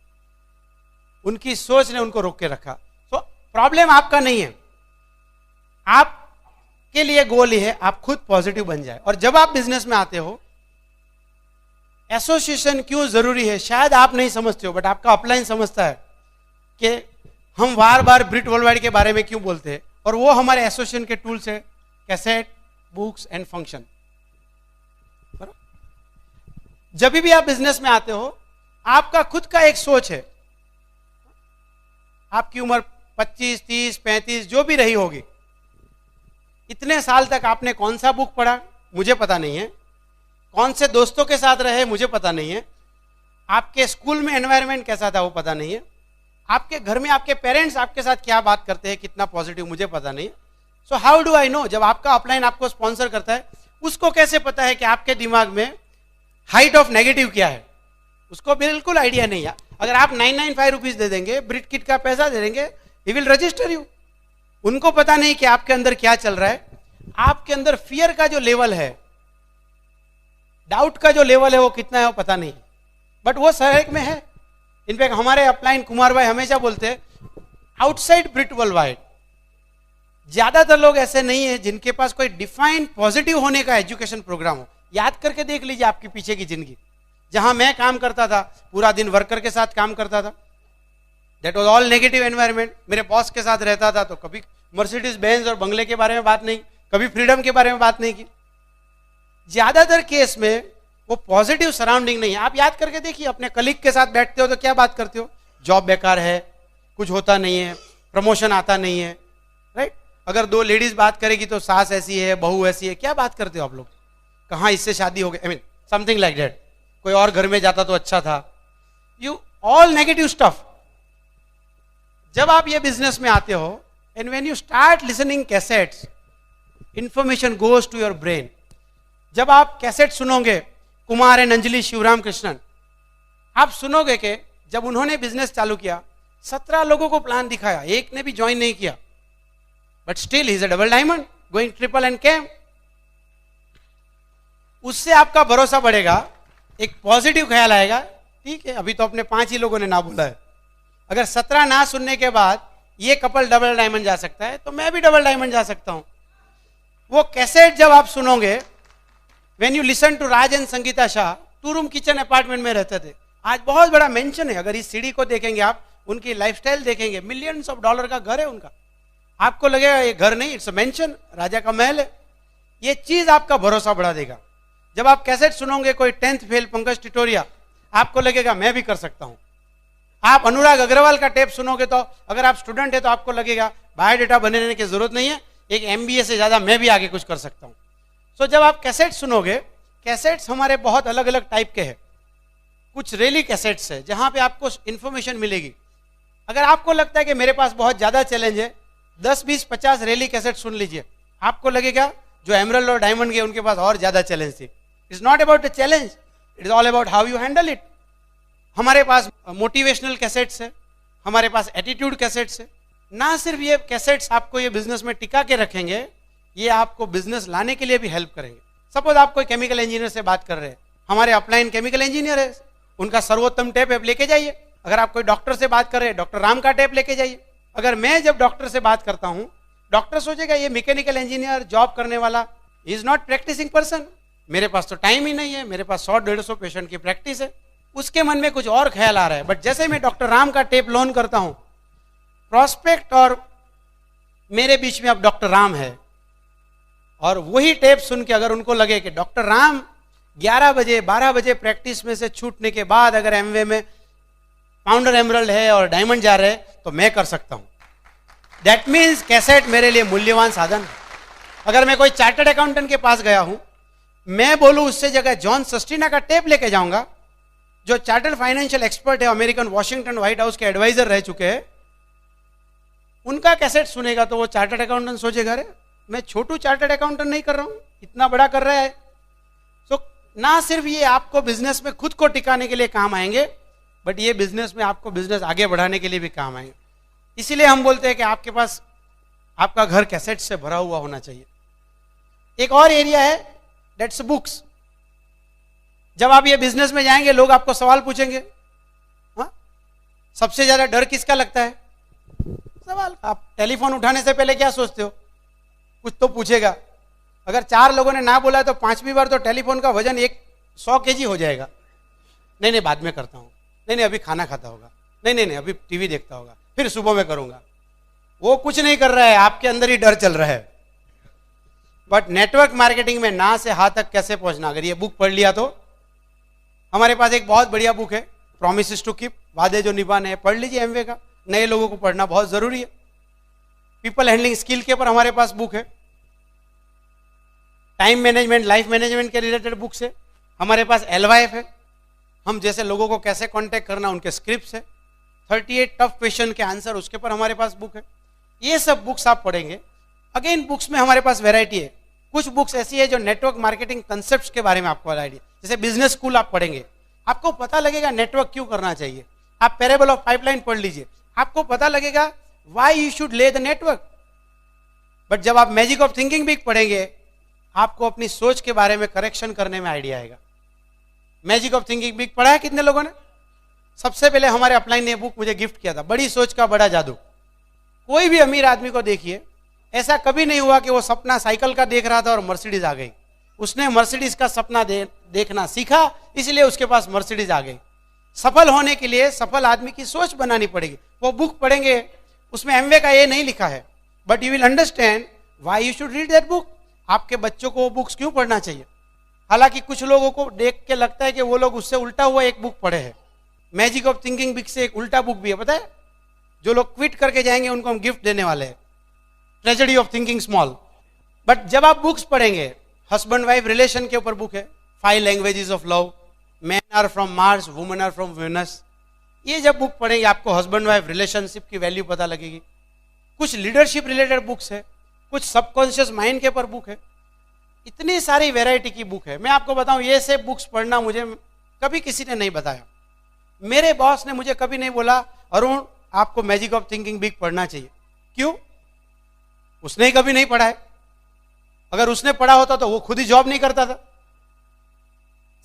उनकी सोच ने उनको रोक के रखा। तो प्रॉब्लम आपका नहीं है, आपके लिए गोल ये है आप खुद पॉजिटिव बन जाए। और जब आप बिजनेस में आते हो, एसोसिएशन क्यों जरूरी है शायद आप नहीं समझते हो, बट आपका अपलाइन समझता है कि हम बार बार ब्रिट वर्ल्डवाइड के बारे में क्यों बोलते हैं। और वो हमारे एसोसिएशन के टूल्स है, कैसेट, बुक्स एंड फंक्शन। जब भी आप बिजनेस में आते हो, आपका खुद का एक सोच है। आपकी उम्र 25, 30, 35 जो भी रही होगी, इतने साल तक आपने कौन सा बुक पढ़ा मुझे पता नहीं है, कौन से दोस्तों के साथ रहे मुझे पता नहीं है, आपके स्कूल में एनवायरनमेंट कैसा था वो पता नहीं है, आपके घर में आपके पेरेंट्स आपके साथ क्या बात करते हैं, कितना पॉजिटिव, मुझे पता नहीं है। So how do I know? जब आपका अपलाइन आपको स्पॉन्सर करता है, उसको कैसे पता है कि आपके दिमाग में हाइट ऑफ नेगेटिव क्या है? उसको बिल्कुल आइडिया नहीं है। अगर आप 995 रुपीज दे देंगे, ब्रिट किट का पैसा दे देंगे, ही विल रजिस्टर यू। उनको पता नहीं कि आपके अंदर क्या चल रहा है। आपके अंदर फियर का जो लेवल है, डाउट का जो लेवल है वो कितना है वो पता नहीं, बट वो सहयोग में है। इनफैक्ट हमारे अपलाइन कुमार भाई हमेशा बोलते हैं, आउटसाइड ब्रिट वर्ल्डवाइड ज्यादातर लोग ऐसे नहीं है जिनके पास कोई डिफाइंड पॉजिटिव होने का एजुकेशन प्रोग्राम हो। याद करके देख लीजिए आपके पीछे की जिंदगी। जहां मैं काम करता था, पूरा दिन वर्कर के साथ काम करता था, that was all negative environment. मेरे बॉस के साथ रहता था तो कभी मर्सिडीज बेंज और बंगले के बारे में बात नहीं, कभी फ्रीडम के बारे में बात नहीं की। ज्यादातर केस में वो पॉजिटिव सराउंडिंग नहीं है। आप याद करके देखिए, अपने कलीग के साथ बैठते हो तो क्या बात करते हो? जॉब बेकार है, कुछ होता नहीं है, प्रमोशन आता नहीं है, राइट? अगर 2 लेडीज बात करेगी तो सास ऐसी है, बहू ऐसी है, क्या बात करते हो आप लोग? कहाँ इससे शादी हो गई, I mean something like that. कोई और घर में जाता तो अच्छा था। You all negative stuff. जब आप ये बिजनेस में आते हो, and when you start listening cassettes, information goes to your brain. जब आप कैसेट सुनोगे, कुमार एंड अंजलि शिवराम कृष्णन, आप सुनोगे कि जब उन्होंने बिजनेस चालू किया, 17 लोगों को प्लान दिखाया, एक ने भी ज्वाइन नहीं किया, but still he is a double diamond going triple and came. उससे आपका भरोसा बढ़ेगा, एक पॉजिटिव ख्याल आएगा, ठीक है अभी तो अपने 5 ही लोगों ने ना बोला है, अगर 17 ना सुनने के बाद ये कपल डबल डायमंड जा सकता है तो मैं भी डबल डायमंड जा सकता हूं। वो कैसेट जब आप सुनोगे, when you listen to Raj and Sangeeta Shah, 2 room kitchen apartment में रहते थे, आज बहुत बड़ा मेंशन है। अगर इस सीढ़ी को देखेंगे आप, उनकी लाइफस्टाइल देखेंगे, मिलियंस ऑफ डॉलर का घर है उनका, आपको लगेगा ये घर नहीं, इट्स अ मेंशन, राजा का महल है। ये चीज आपका भरोसा बढ़ा देगा। जब आप कैसेट सुनोगे कोई 10th फेल पंकज टिटोरिया, आपको लगेगा मैं भी कर सकता हूं। आप अनुराग अग्रवाल का टेप सुनोगे तो अगर आप स्टूडेंट है तो आपको लगेगा बायोडेटा बनाने की जरूरत नहीं है, एक MBA से ज्यादा मैं भी आगे कुछ कर सकता हूं। सो जब आप कैसेट सुनोगे, कैसेट्स हमारे बहुत अलग अलग टाइप के हैं। कुछ रेली कैसेट्स है जहां पे आपको इंफॉर्मेशन मिलेगी। अगर आपको लगता है कि मेरे पास बहुत ज्यादा चैलेंज है, 10, 20, 50 रेली कैसेट सुन लीजिए, आपको लगेगा जो एमरल्ड और डायमंड के उनके पास और ज्यादा चैलेंज थी। It's not about the challenge, it is all about how you handle it. हमारे पास मोटिवेशनल कैसेट्स है, हमारे पास एटीट्यूड कैसेट्स है। ना सिर्फ ये कैसेट्स आपको ये बिजनेस में टिका के रखेंगे, ये आपको बिजनेस लाने के लिए भी हेल्प करेंगे। सपोज आप कोई केमिकल इंजीनियर से बात कर रहे हैं, हमारे अपलाइन केमिकल इंजीनियर है, उनका सर्वोत्तम टेप आप लेके जाइए। अगर आप कोई डॉक्टर से बात कर रहे हैं, डॉक्टर राम का टेप लेके जाइए। अगर मैं जब डॉक्टर से बात करता हूं, डॉक्टर सोचेगा ये मैकेनिकल इंजीनियर जॉब करने वाला इज नॉट प्रैक्टिसिंग पर्सन, मेरे पास तो टाइम ही नहीं है, मेरे पास 100-150 पेशेंट की प्रैक्टिस है। उसके मन में कुछ और ख्याल आ रहा है। बट जैसे मैं डॉक्टर राम का टेप लोन करता हूं, प्रोस्पेक्ट और मेरे बीच में अब डॉक्टर राम है, और वही टेप सुन के अगर उनको लगे कि डॉक्टर राम 11 बजे 12 बजे प्रैक्टिस में से छूटने के बाद अगर एमवे में पाउंडर एमरल्ड है और डायमंड जा रहे हैं तो मैं कर सकता हूं। दैट मीन्स कैसेट मेरे लिए मूल्यवान साधन है। अगर मैं कोई चार्टर्ड अकाउंटेंट के पास गया हूं, मैं बोलूं उससे जगह जॉन सस्टिना का टेप लेके जाऊंगा, जो चार्टर्ड फाइनेंशियल एक्सपर्ट है, अमेरिकन वॉशिंगटन व्हाइट हाउस के एडवाइजर रह चुके हैं, उनका कैसेट सुनेगा तो वो चार्टर्ड अकाउंटेंट सोचेगा अरे मैं छोटू चार्टर्ड अकाउंटेंट नहीं कर रहा हूं, इतना बड़ा कर रहा है। तो ना सिर्फ ये आपको बिजनेस में खुद को टिकाने के लिए काम आएंगे, बट ये बिजनेस में आपको बिजनेस आगे बढ़ाने के लिए भी काम आएंगे। इसीलिए हम बोलते हैं कि आपके पास आपका घर कैसेट से भरा हुआ होना चाहिए। एक और एरिया है, दैट्स बुक्स। जब आप ये बिजनेस में जाएंगे, लोग आपको सवाल पूछेंगे। हाँ, सबसे ज्यादा डर किसका लगता है? सवाल। आप टेलीफोन उठाने से पहले क्या सोचते हो? कुछ तो पूछेगा। अगर 4 लोगों ने ना बोला तो 5वीं बार तो टेलीफोन का वजन 100 kg हो जाएगा। नहीं बाद में करता हूं, नहीं अभी खाना खाता होगा, नहीं अभी टीवी देखता होगा, फिर सुबह में करूंगा। वो कुछ नहीं कर रहा है, आपके अंदर ही डर चल रहा है। बट नेटवर्क मार्केटिंग में ना से हाथ तक कैसे पहुंचना, अगर ये बुक पढ़ लिया तो हमारे पास एक बहुत बढ़िया बुक है, प्रॉमिसेस टू कीप, वादे जो निभाने हैं, पढ़ लीजिए। एमवे का नए लोगों को पढ़ना बहुत जरूरी है। पीपल हैंडलिंग स्किल के ऊपर हमारे पास बुक है। टाइम मैनेजमेंट, लाइफ मैनेजमेंट के रिलेटेड बुक्स है। हमारे पास LYF है, हम जैसे लोगों को कैसे कांटेक्ट करना, उनके स्क्रिप्ट्स है। 38 टफ क्वेश्चन के आंसर, उसके ऊपर हमारे पास बुक है। ये सब बुक्स आप पढ़ेंगे। अगेन बुक्स में हमारे पास वैरायटी है। कुछ बुक्स ऐसी है जो नेटवर्क मार्केटिंग कंसेप्ट्स के बारे में आपको आइडिया, जैसे बिजनेस स्कूल आप पढ़ेंगे, आपको पता लगेगा नेटवर्क क्यों करना चाहिए। आप पैरेबल ऑफ पाइपलाइन पढ़ लीजिए, आपको पता लगेगा व्हाई यू शुड ले द नेटवर्क। बट जब आप मैजिक ऑफ थिंकिंग भी पढ़ेंगे, आपको अपनी सोच के बारे में करेक्शन करने में आइडिया आएगा। मैजिक ऑफ थिंकिंग भी पढ़ा है कितने लोगों ने? सबसे पहले हमारे अपलाइन ने बुक मुझे गिफ्ट किया था, बड़ी सोच का बड़ा जादू। कोई भी अमीर आदमी को देखिए, ऐसा कभी नहीं हुआ कि वो सपना साइकिल का देख रहा था और मर्सिडीज आ गई। उसने मर्सिडीज का सपना देखना सीखा, इसलिए उसके पास मर्सिडीज आ गई। सफल होने के लिए सफल आदमी की सोच बनानी पड़ेगी। वो बुक पढ़ेंगे, उसमें एमवे का ये नहीं लिखा है, but you will understand why you should read that book. आपके बच्चों को वो बुक्स क्यों पढ़ना चाहिए। हालांकि कुछ लोगों को देख के लगता है कि वो लोग उससे उल्टा हुआ एक बुक पढ़े हैं। मैजिक ऑफ थिंकिंग बुक से एक उल्टा बुक भी है, पता है? जो लोग क्विट करके जाएंगे उनको हम गिफ्ट देने वाले हैं, tragedy of thinking small. But जब आप बुक्स पढ़ेंगे, हस्बैंड वाइफ रिलेशन के ऊपर बुक है, 5 languages of love, man are from Mars, women are from Venus. ये जब बुक पढ़ेंगे आपको हस्बैंड वाइफ रिलेशनशिप की वैल्यू पता लगेगी। कुछ लीडरशिप रिलेटेड बुक्स है, कुछ सबकॉन्शियस माइंड के ऊपर बुक है। इतनी सारी वैरायटी की बुक है। मैं आपको बताऊं, ये से बुक्स पढ़ना मुझे कभी किसी ने नहीं बताया। मेरे बॉस ने मुझे कभी नहीं बोला अरुण आपको मैजिक ऑफ थिंकिंग बुक पढ़ना चाहिए। क्यों? उसने ही कभी नहीं पढ़ा है। अगर उसने पढ़ा होता तो वो खुद ही जॉब नहीं करता था।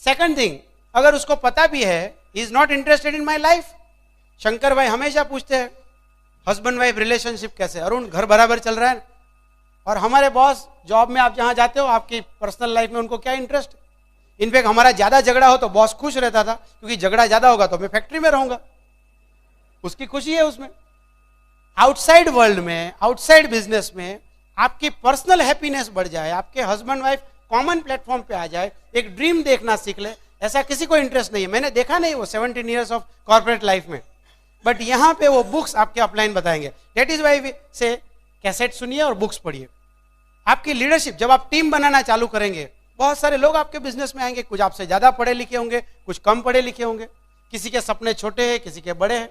सेकंड थिंग, अगर उसको पता भी है, he is not interested in my life. Shankar भाई हमेशा पूछते हैं हस्बैंड वाइफ रिलेशनशिप कैसे, अरुण घर बराबर चल रहा है? और हमारे बॉस जॉब में आप जहां जाते हो, आपकी पर्सनल लाइफ में उनको क्या इंटरेस्ट? इनफैक्ट हमारा ज्यादा झगड़ा हो तो बॉस खुश रहता था, क्योंकि झगड़ा ज्यादा होगा तो मैं फैक्ट्री में रहूंगा, उसकी खुशी है उसमें। आउटसाइड वर्ल्ड में, आउटसाइड बिजनेस में आपकी पर्सनल हैप्पीनेस बढ़ जाए, आपके हस्बैंड वाइफ कॉमन प्लेटफॉर्म पे आ जाए, एक ड्रीम देखना सीख ले, ऐसा किसी को इंटरेस्ट नहीं है। मैंने देखा नहीं वो 17 ईयर्स ऑफ कॉर्पोरेट लाइफ में। बट यहां पे वो बुक्स आपके अपलाइन बताएंगे। दैट इज वाई से कैसेट सुनिए और बुक्स पढ़िए। आपकी लीडरशिप, जब आप टीम बनाना चालू करेंगे, बहुत सारे लोग आपके बिजनेस में आएंगे, कुछ आपसे ज्यादा पढ़े लिखे होंगे, कुछ कम पढ़े लिखे होंगे, किसी के सपने छोटे हैं, किसी के बड़े हैं,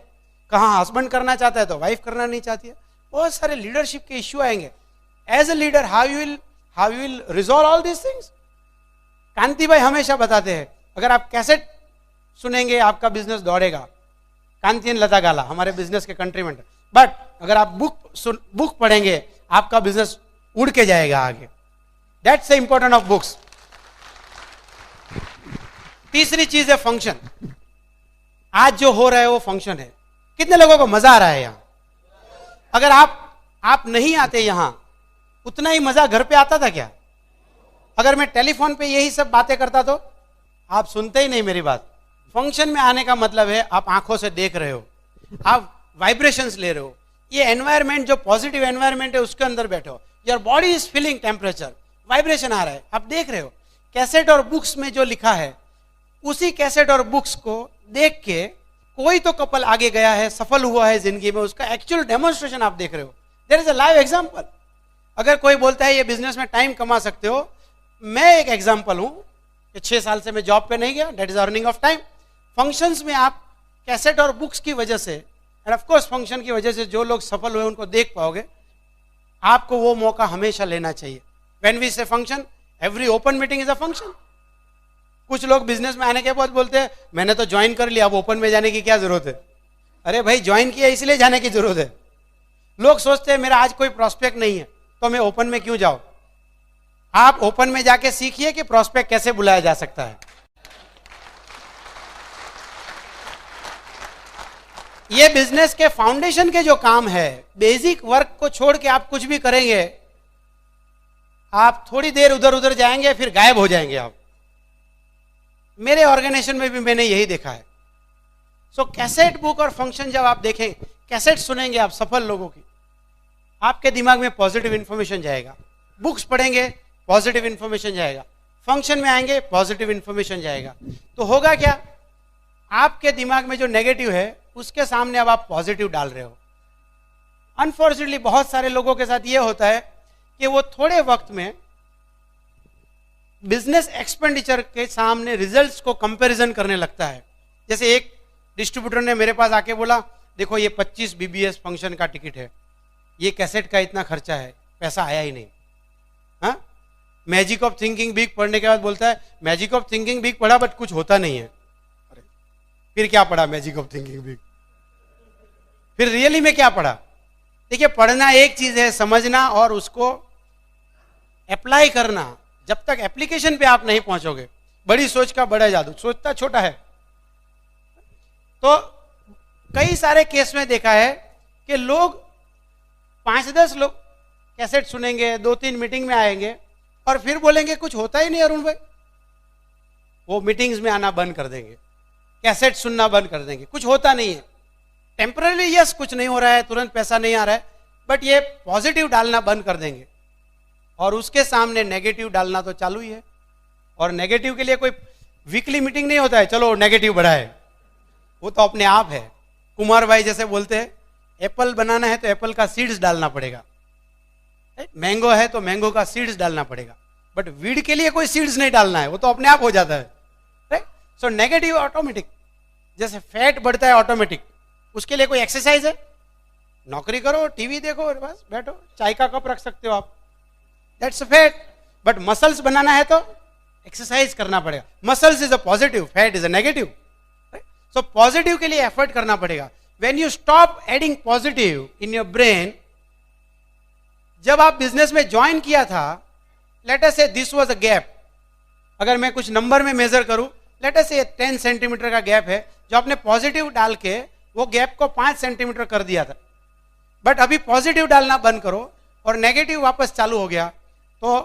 कहाँ हस्बैंड करना चाहता है तो वाइफ करना नहीं चाहती है। बहुत सारे लीडरशिप के इश्यू आएंगे। As a leader how you will resolve all this things? Kanti bhai हमेशा बताते हैं, अगर आप कैसेट सुनेंगे आपका बिजनेस दौड़ेगा। कांति एंड लता गाला हमारे बिजनेस के कंट्रीमेंट। बट अगर आप बुक पढ़ेंगे आपका बिजनेस उड़ के जाएगा आगे। That's the important of books. तीसरी चीज है फंक्शन। आज जो हो रहा है वो फंक्शन है। कितने लोगों को मजा आ रहा है यहां? अगर आप नहीं आते यहां, उतना ही मजा घर पे आता था क्या? अगर मैं टेलीफोन पे यही सब बातें करता तो आप सुनते ही नहीं मेरी बात। फंक्शन में आने का मतलब है आप आंखों से देख रहे हो, आप वाइब्रेशंस ले रहे हो। ये एनवायरमेंट जो पॉजिटिव एनवायरमेंट है उसके अंदर बैठे हो, your body is feeling temperature, vibration आ रहा है, आप देख रहे हो। कैसेट और बुक्स में जो लिखा है उसी कैसेट और बुक्स को देख के कोई तो कपल आगे गया है, सफल हुआ है जिंदगी में, उसका एक्चुअल डेमोन्स्ट्रेशन आप देख रहे हो। There is a live example. अगर कोई बोलता है ये बिजनेस में टाइम कमा सकते हो, मैं एक एग्जांपल हूं कि 6 साल से मैं जॉब पे नहीं गया, that is earning of time. Functions में आप कैसेट और बुक्स की वजह से एंड ऑफ कोर्स फंक्शन की वजह से जो लोग सफल हुए उनको देख पाओगे। आपको वो मौका हमेशा लेना चाहिए। व्हेन वी से function, every open meeting is a function. कुछ लोग बिजनेस में आने के बाद बोलते हैं मैंने तो ज्वाइन कर लिया, अब ओपन में जाने की क्या जरूरत है? अरे भाई ज्वाइन किया इसलिए जाने की जरूरत है। लोग सोचते हैं मेरा आज कोई प्रोस्पेक्ट नहीं है तो मैं ओपन में क्यों जाऊं। आप ओपन में जाके सीखिए कि प्रोस्पेक्ट कैसे बुलाया जा सकता है। ये बिजनेस के फाउंडेशन के जो काम है, बेसिक वर्क को छोड़ के आप कुछ भी करेंगे, आप थोड़ी देर उधर उधर जाएंगे फिर गायब हो जाएंगे आप। मेरे ऑर्गेनाइजेशन में भी मैंने यही देखा है। सो कैसेट बुक और फंक्शन जब आप देखें, कैसेट सुनेंगे आप सफल लोगों की, आपके दिमाग में पॉजिटिव इंफॉर्मेशन जाएगा। बुक्स पढ़ेंगे पॉजिटिव इंफॉर्मेशन जाएगा, फंक्शन में आएंगे पॉजिटिव इंफॉर्मेशन जाएगा। तो होगा क्या, आपके दिमाग में जो नेगेटिव है उसके सामने अब आप पॉजिटिव डाल रहे हो। अनफॉर्चुनेटली बहुत सारे लोगों के साथ ये होता है कि वो थोड़े वक्त में बिजनेस एक्सपेंडिचर के सामने रिजल्ट्स को कंपैरिजन करने लगता है। जैसे एक डिस्ट्रीब्यूटर ने मेरे पास आके बोला देखो ये 25 बीबीएस फंक्शन का टिकट है, ये कैसेट का इतना खर्चा है, पैसा आया ही नहीं। हाँ, मैजिक ऑफ थिंकिंग बिग पढ़ने के बाद बोलता है मैजिक ऑफ थिंकिंग बिग पढ़ा बट कुछ होता नहीं है। अरे फिर क्या पढ़ा मैजिक ऑफ थिंकिंग बिग? फिर रियली में क्या पढ़ा? देखिए पढ़ना एक चीज है, समझना और उसको अप्लाई करना। जब तक एप्लीकेशन पे आप नहीं पहुंचोगे, बड़ी सोच का बड़ा जादू, सोचता छोटा है। तो कई सारे केस में देखा है कि लोग 5-10 लोग कैसेट सुनेंगे, 2-3 मीटिंग में आएंगे और फिर बोलेंगे कुछ होता ही नहीं अरुण भाई। वो मीटिंग्स में आना बंद कर देंगे, कैसेट सुनना बंद कर देंगे, कुछ होता नहीं है। टेम्पररी यस कुछ नहीं हो रहा है, तुरंत पैसा नहीं आ रहा है, बट ये पॉजिटिव डालना बंद कर देंगे और उसके सामने नेगेटिव डालना तो चालू ही है। और नेगेटिव के लिए कोई वीकली मीटिंग नहीं होता है चलो नेगेटिव बढ़ाए, वो तो अपने आप है। कुमार भाई जैसे बोलते हैं एप्पल बनाना है तो एप्पल का सीड्स डालना पड़ेगा, मैंगो है तो मैंगो का सीड्स डालना पड़ेगा, बट वीड के लिए कोई सीड्स नहीं डालना है, वो तो अपने आप हो जाता है। राइट? सो नेगेटिव ऑटोमेटिक, जैसे फैट बढ़ता है ऑटोमेटिक, उसके लिए कोई एक्सरसाइज है? नौकरी करो, टीवी देखो और बस बैठो, चाय का कप रख सकते हो आप, दैट्स फैट। बट मसल्स बनाना है तो एक्सरसाइज करना पड़ेगा। Muscles is a positive, fat is a negative. So positive के लिए एफर्ट करना पड़ेगा। When you stop adding positive in your brain, जब आप बिजनेस में ज्वाइन किया था, लेट अस से दिस वाज अ गैप, अगर मैं कुछ नंबर में मेजर करूं, लेट अस से 10 सेंटीमीटर का गैप है, जो आपने पॉजिटिव डाल के वो गैप को 5 सेंटीमीटर कर दिया था। बट अभी पॉजिटिव डालना बंद करो और नेगेटिव वापस चालू हो गया, तो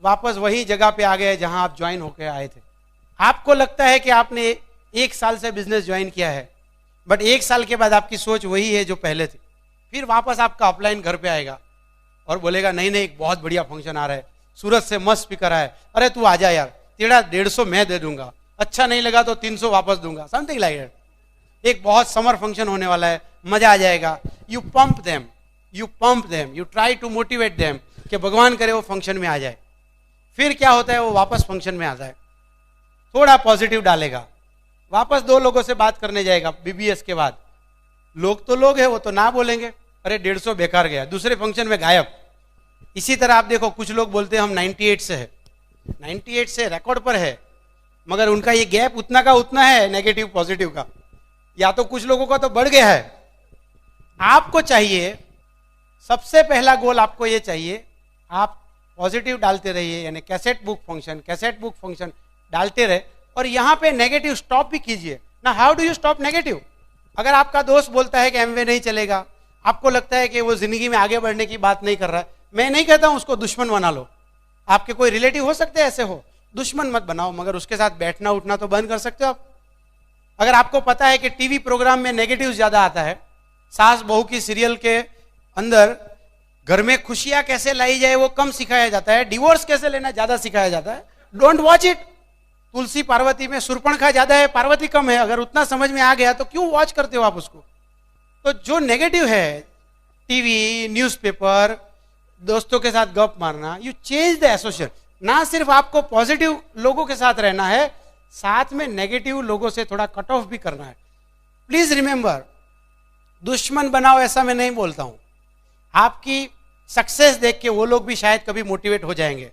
वापस वही जगह पे आ गए जहां आप ज्वाइन होकर आए थे। आपको लगता है कि आपने 1 साल से बिजनेस ज्वाइन किया है, बट 1 साल के बाद आपकी सोच वही है जो पहले थी। फिर वापस आपका अपलाइन घर पे आएगा और बोलेगा नहीं नहीं एक बहुत बढ़िया फंक्शन आ रहा है, सूरत से मस्त स्पीकर आया, अरे तू आ जा यार, तेरा 150 मैं दे दूंगा, अच्छा नहीं लगा तो 300 वापस दूंगा, समथिंग लाइक दैट। एक बहुत समर फंक्शन होने वाला है, मजा आ जाएगा। You pump them, you try to motivate them कि भगवान करे वो फंक्शन में आ जाए। फिर क्या होता है, वो वापस फंक्शन में आता है, थोड़ा पॉजिटिव डालेगा, वापस 2 लोगों से बात करने जाएगा बीबीएस के बाद। लोग तो लोग हैं, वो तो ना बोलेंगे अरे 150 बेकार गया, दूसरे फंक्शन में गायब। इसी तरह आप देखो कुछ लोग बोलते हैं हम 98 से है, 98 से रिकॉर्ड पर है, मगर उनका ये गैप उतना का उतना है नेगेटिव पॉजिटिव का, या तो कुछ लोगों का तो बढ़ गया है। आपको चाहिए, सबसे पहला गोल आपको ये चाहिए आप पॉजिटिव डालते रहिए, यानी कैसेट बुक फंक्शन डालते रहे, और यहां पे नेगेटिव स्टॉप भी कीजिए ना। How do you stop negative? अगर आपका दोस्त बोलता है कि एमवे नहीं चलेगा, आपको लगता है कि वो जिंदगी में आगे बढ़ने की बात नहीं कर रहा है, मैं नहीं कहता हूं उसको दुश्मन बना लो, आपके कोई रिलेटिव हो सकते हैं ऐसे हो, दुश्मन मत बनाओ, मगर उसके साथ बैठना उठना तो बंद कर सकते हो आप। अगर आपको पता है कि टीवी प्रोग्राम में नेगेटिव ज्यादा आता है, सास बहू की सीरियल के अंदर घर में खुशियां कैसे लाई जाए वो कम सिखाया जाता है, डिवोर्स कैसे लेना ज्यादा सिखाया जाता है, डोंट वॉच इट। तुलसी पार्वती में सुरपणखा ज्यादा है, पार्वती कम है, अगर उतना समझ में आ गया तो क्यों वॉच करते हो आप उसको? तो जो नेगेटिव है, टीवी, न्यूज़पेपर, दोस्तों के साथ गप मारना, यू चेंज द एसोसिएशन। ना सिर्फ आपको पॉजिटिव लोगों के साथ रहना है, साथ में नेगेटिव लोगों से थोड़ा कट ऑफ भी करना है। प्लीज रिमेंबर, दुश्मन बनाओ ऐसा मैं नहीं बोलता हूं, आपकी सक्सेस देख के वो लोग भी शायद कभी मोटिवेट हो जाएंगे।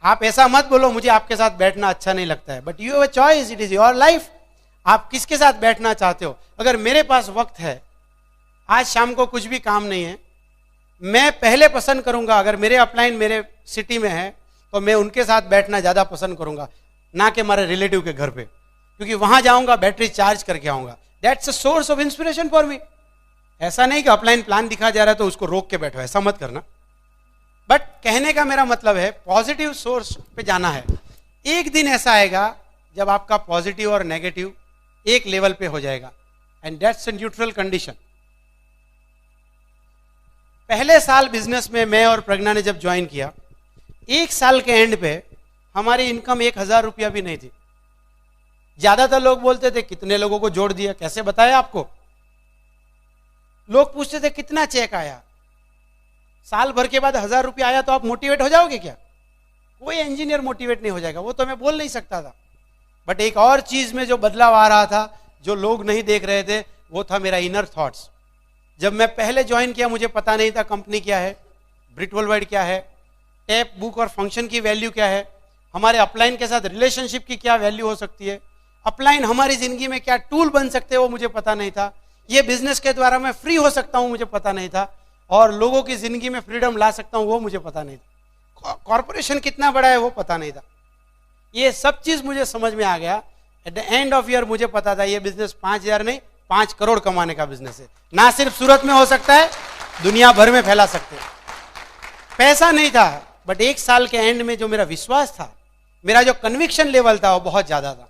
आप ऐसा मत बोलो मुझे आपके साथ बैठना अच्छा नहीं लगता है, but you have a choice, it is your life, आप किसके साथ बैठना चाहते हो। अगर मेरे पास वक्त है, आज शाम को कुछ भी काम नहीं है, मैं पहले पसंद करूंगा, अगर मेरे अपलाइन मेरे सिटी में है तो मैं उनके साथ बैठना ज्यादा पसंद करूंगा, ना कि हमारे रिलेटिव के घर पे, क्योंकि वहां जाऊंगा बैटरी चार्ज करके आऊंगा। That's a source of inspiration for me. ऐसा नहीं कि अपलाइन प्लान दिखा जा रहा है तो उसको रोक के बैठो, ऐसा मत करना। बट कहने का मेरा मतलब है पॉजिटिव सोर्स पे जाना है। एक दिन ऐसा आएगा जब आपका पॉजिटिव और नेगेटिव एक लेवल पे हो जाएगा, and that's a neutral condition. पहले साल बिजनेस में मैं और प्रज्ञा ने जब ज्वाइन किया, एक साल के एंड पे हमारी इनकम 1000 रुपया भी नहीं थी। ज्यादातर लोग बोलते थे कितने लोगों को जोड़ दिया, कैसे बताया आपको? लोग पूछते थे कितना चेक आया, साल भर के बाद 1000 रुपया आया तो आप मोटिवेट हो जाओगे क्या? कोई इंजीनियर मोटिवेट नहीं हो जाएगा, वो तो मैं बोल नहीं सकता था। बट एक और चीज में जो बदलाव आ रहा था, जो लोग नहीं देख रहे थे, वो था मेरा इनर थॉट्स। जब मैं पहले ज्वाइन किया मुझे पता नहीं था कंपनी क्या है, ब्रिट वर्ल्डवाइड क्या है, टैप बुक और फंक्शन की वैल्यू क्या है, हमारे अपलाइन के साथ रिलेशनशिप की क्या वैल्यू हो सकती है, अपलाइन हमारी जिंदगी में क्या टूल बन सकते हैं वो मुझे पता नहीं था, ये बिजनेस के द्वारा मैं फ्री हो सकता हूं मुझे पता नहीं था, और लोगों की जिंदगी में फ्रीडम ला सकता हूं वो मुझे पता नहीं था, कॉर्पोरेशन कितना बड़ा है वो पता नहीं था। ये सब चीज मुझे समझ में आ गया। At the end of year मुझे पता था ये बिजनेस 5000 नहीं 5 करोड़ कमाने का बिजनेस है। ना सिर्फ सूरत में हो सकता है, दुनिया भर में फैला सकते हैं। पैसा नहीं था, बट एक साल के एंड में जो मेरा विश्वास था, मेरा जो कन्विक्शन लेवल था वो बहुत ज्यादा था।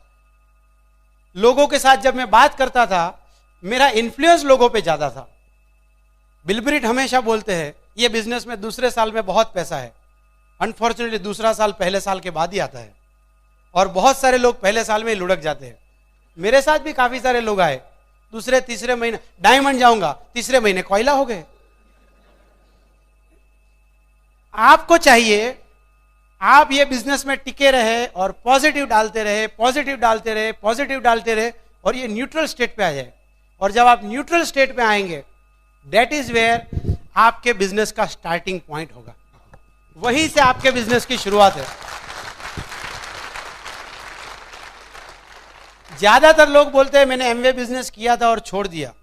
लोगों के साथ जब मैं बात करता था, मेरा इन्फ्लुएंस लोगों पे ज्यादा था। बिल ब्रिट हमेशा बोलते हैं ये बिजनेस में दूसरे साल में बहुत पैसा है। अनफॉर्चुनेटली दूसरा साल पहले साल के बाद ही आता है, और बहुत सारे लोग पहले साल में ही लुढ़क जाते हैं। मेरे साथ भी काफी सारे लोग आए, दूसरे तीसरे महीने डायमंड जाऊंगा, तीसरे महीने कोयला हो गए। आपको चाहिए आप ये बिजनेस में टिके रहे और पॉजिटिव डालते रहे, पॉजिटिव डालते रहे, पॉजिटिव डालते रहे, और ये न्यूट्रल स्टेट पे आ जाए। और जब आप न्यूट्रल स्टेट पे आएंगे, दैट इज वेयर आपके बिजनेस का स्टार्टिंग पॉइंट होगा, वहीं से आपके बिजनेस की शुरुआत है। ज्यादातर लोग बोलते हैं मैंने एमवे बिजनेस किया था और छोड़ दिया।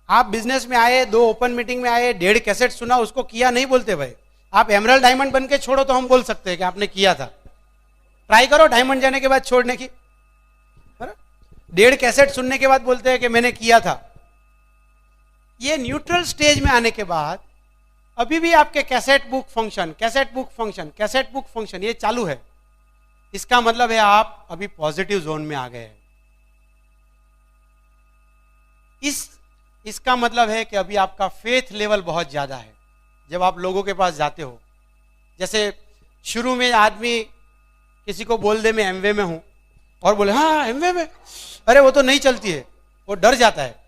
आप बिजनेस में आए, 2 ओपन मीटिंग में आए, 1.5 कैसेट सुना, उसको किया नहीं बोलते भाई। आप एमरल्ड डायमंड बन के छोड़ो तो हम बोल सकते हैं कि आपने किया था। ट्राई करो डायमंड जाने के बाद छोड़ने की। 1.5 कैसेट सुनने के बाद बोलते हैं कि मैंने किया था। ये न्यूट्रल स्टेज में आने के बाद अभी भी आपके cassette book function, cassette book function, cassette book function ये चालू है। इसका मतलब है आप अभी पॉजिटिव जोन में आ गए हैं। इसका मतलब है कि अभी आपका फेथ लेवल बहुत ज्यादा है। जब आप लोगों के पास जाते हो, जैसे शुरू में आदमी किसी को बोल दे मैं एमवे में हूं, और बोले हाँ एमवे में, अरे वो तो नहीं चलती है, वो डर जाता है।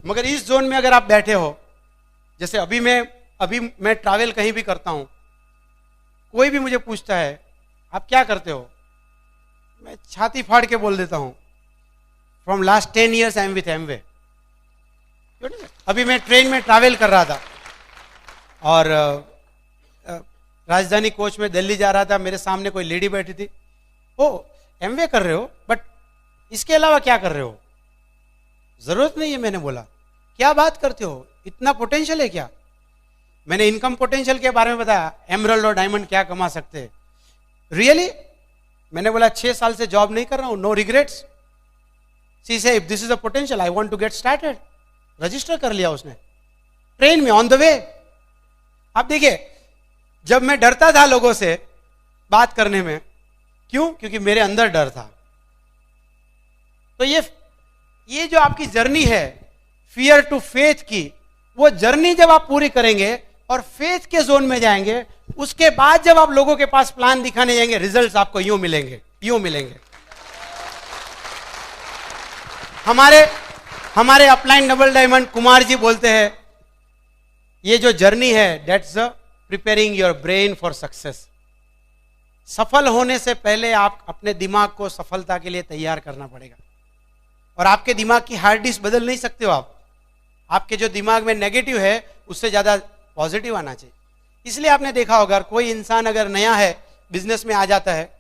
मगर इस जोन में अगर आप बैठे हो, जैसे अभी मैं ट्रैवल कहीं भी करता हूं, कोई भी मुझे पूछता है आप क्या करते हो, मैं छाती फाड़ के बोल देता हूं from last 10 years I am with Amway. अभी मैं ट्रेन में ट्रैवल कर रहा था और राजधानी कोच में दिल्ली जा रहा था, मेरे सामने कोई लेडी बैठी थी। ओ एमवे कर रहे हो, बट इसके अलावा क्या कर रहे हो? जरूरत नहीं है, मैंने बोला। क्या बात करते हो, इतना पोटेंशियल है क्या? मैंने इनकम पोटेंशियल के बारे में बताया, एमरल्ड और डायमंड क्या कमा सकते हैं। रियली मैंने बोला 6 साल से जॉब नहीं कर रहा हूं, no regrets. See say if this is a potential I want to get started, register कर लिया उसने, ट्रेन में ऑन द वे। आप देखिए, जब मैं डरता था लोगों से बात करने में, क्यों? क्योंकि मेरे अंदर डर था। तो ये जो आपकी जर्नी है फियर टू फेथ की, वो जर्नी जब आप पूरी करेंगे और फेथ के जोन में जाएंगे, उसके बाद जब आप लोगों के पास प्लान दिखाने जाएंगे, रिजल्ट्स आपको यूं मिलेंगे, यूं मिलेंगे। हमारे upline double diamond Kumar ji बोलते हैं, ये जो जर्नी है that's preparing your brain for success. सफल होने से पहले आप अपने दिमाग को सफलता के लिए तैयार करना पड़ेगा। और आपके दिमाग की हार्ड डिस्क बदल नहीं सकते हो आप। आपके जो दिमाग में नेगेटिव है उससे ज्यादा पॉजिटिव आना चाहिए। इसलिए आपने देखा होगा, कोई इंसान अगर नया है, बिजनेस में आ जाता है,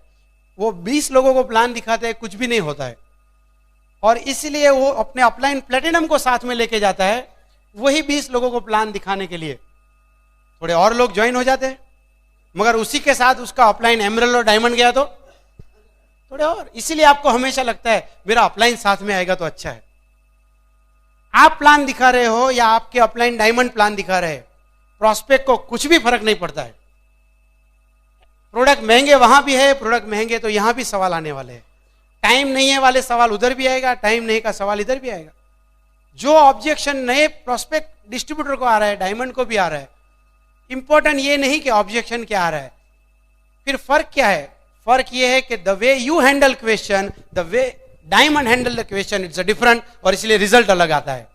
वो 20 लोगों को प्लान दिखाते हैं, कुछ भी नहीं होता है। और इसलिए वो अपने अपलाइन प्लेटिनम को साथ में लेके जाता है, वही 20 लोगों को प्लान दिखाने के लिए। थोड़े और लोग ज्वाइन हो जाते हैं, मगर उसी के साथ उसका अपलाइन एमरल्ड और डायमंड गया तो थोड़े और। इसीलिए आपको हमेशा लगता है मेरा अपलाइन साथ में आएगा तो अच्छा है। आप प्लान दिखा रहे हो या आपके अपलाइन डायमंड प्लान दिखा रहे हैं, प्रॉस्पेक्ट को कुछ भी फर्क नहीं पड़ता है। प्रोडक्ट महंगे वहां भी है, प्रोडक्ट महंगे तो यहां भी सवाल आने वाले हैं। टाइम नहीं है वाले सवाल उधर भी आएगा, टाइम नहीं का सवाल इधर भी आएगा। जो ऑब्जेक्शन नए प्रोस्पेक्ट डिस्ट्रीब्यूटर को आ रहा है, डायमंड को भी आ रहा है। इंपॉर्टेंट ये नहीं कि ऑब्जेक्शन क्या आ रहा है, फिर फर्क क्या है? फर्क ये है कि the way you handle question, the way diamond handle the question, it's a different, और इसलिए रिजल्ट अलग आता है।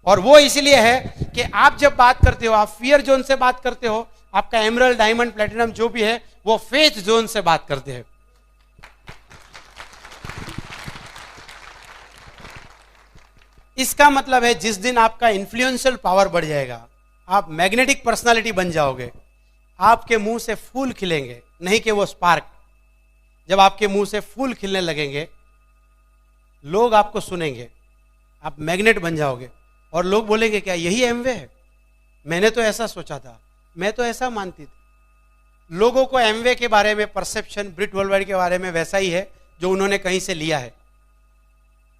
और वो इसलिए है कि आप जब बात करते हो, आप फियर जोन से बात करते हो, आपका एमरल्ड डायमंड प्लेटिनम जो भी है वो फेथ जोन से बात करते हैं। इसका मतलब है जिस दिन आपका इन्फ्लुएंशियल पावर बढ़ जाएगा, आप मैग्नेटिक पर्सनालिटी बन जाओगे, आपके मुंह से फूल खिलेंगे, नहीं कि वो स्पार्क। जब आपके मुंह से फूल खिलने लगेंगे, लोग आपको सुनेंगे, आप मैग्नेट बन जाओगे और लोग बोलेंगे क्या यही एमवे है? मैंने तो ऐसा सोचा था, मैं तो ऐसा मानती थी। लोगों को एमवे के बारे में परसेप्शन ब्रिट वर्ल्डवाइड के बारे में वैसा ही है जो उन्होंने कहीं से लिया है।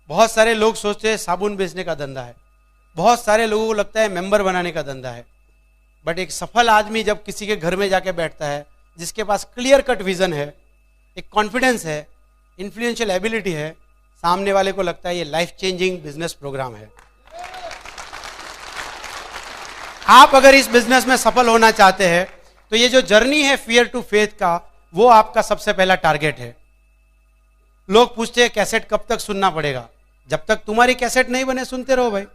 बहुत सारे लोग सोचते हैं साबुन बेचने का धंधा है, बहुत सारे लोगों को लगता है मेंबर बनाने का धंधा है। बट एक सफल आदमी जब किसी के घर में जाके बैठता है, जिसके पास क्लियर कट विजन है, एक कॉन्फिडेंस है, इन्फ्लुएंशियल एबिलिटी है, सामने वाले को लगता है ये लाइफ चेंजिंग बिजनेस प्रोग्राम है। आप अगर इस बिजनेस में सफल होना चाहते हैं तो ये जो जर्नी है फियर टू फेथ का, वो आपका सबसे पहला टारगेट है। लोग पूछते हैं कैसेट कब तक सुनना पड़ेगा? जब तक तुम्हारी कैसेट नहीं बने सुनते रहो भाई।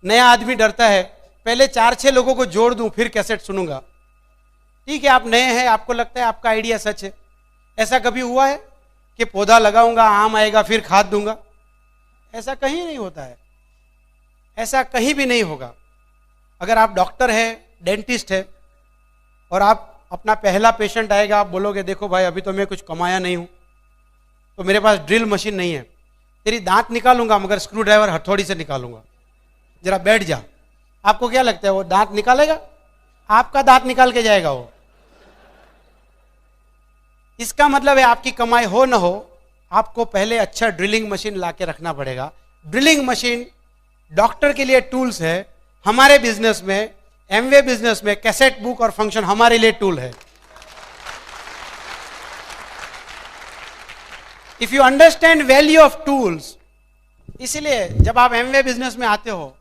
नया आदमी डरता है पहले 4-6 लोगों को जोड़ दूं फिर कैसेट सुनूंगा। ठीक है, आप नए हैं, आपको लगता है आपका आइडिया सच है। ऐसा कभी हुआ है कि पौधा लगाऊंगा, आम आएगा, फिर खाद दूंगा? ऐसा कहीं नहीं होता है, ऐसा कहीं भी नहीं होगा। अगर आप डॉक्टर है, डेंटिस्ट है, और आप अपना पहला पेशेंट आएगा, आप बोलोगे देखो भाई अभी तो मैं कुछ कमाया नहीं हूं, तो मेरे पास ड्रिल मशीन नहीं है, तेरी दांत निकालूंगा मगर स्क्रू ड्राइवर हथौड़ी से निकालूंगा, जरा बैठ जा। आपको क्या लगता है वो दांत निकालेगा? आपका दांत निकाल के जाएगा वो। इसका मतलब है आपकी कमाई हो ना हो, आपको पहले अच्छा ड्रिलिंग मशीन लाके रखना पड़ेगा। ड्रिलिंग मशीन डॉक्टर के लिए टूल्स है, हमारे बिजनेस में, एमवे बिजनेस में कैसेट बुक और फंक्शन हमारे लिए टूल है। If you understand value of tools, इसलिए जब आप एमवे बिजनेस में आते हो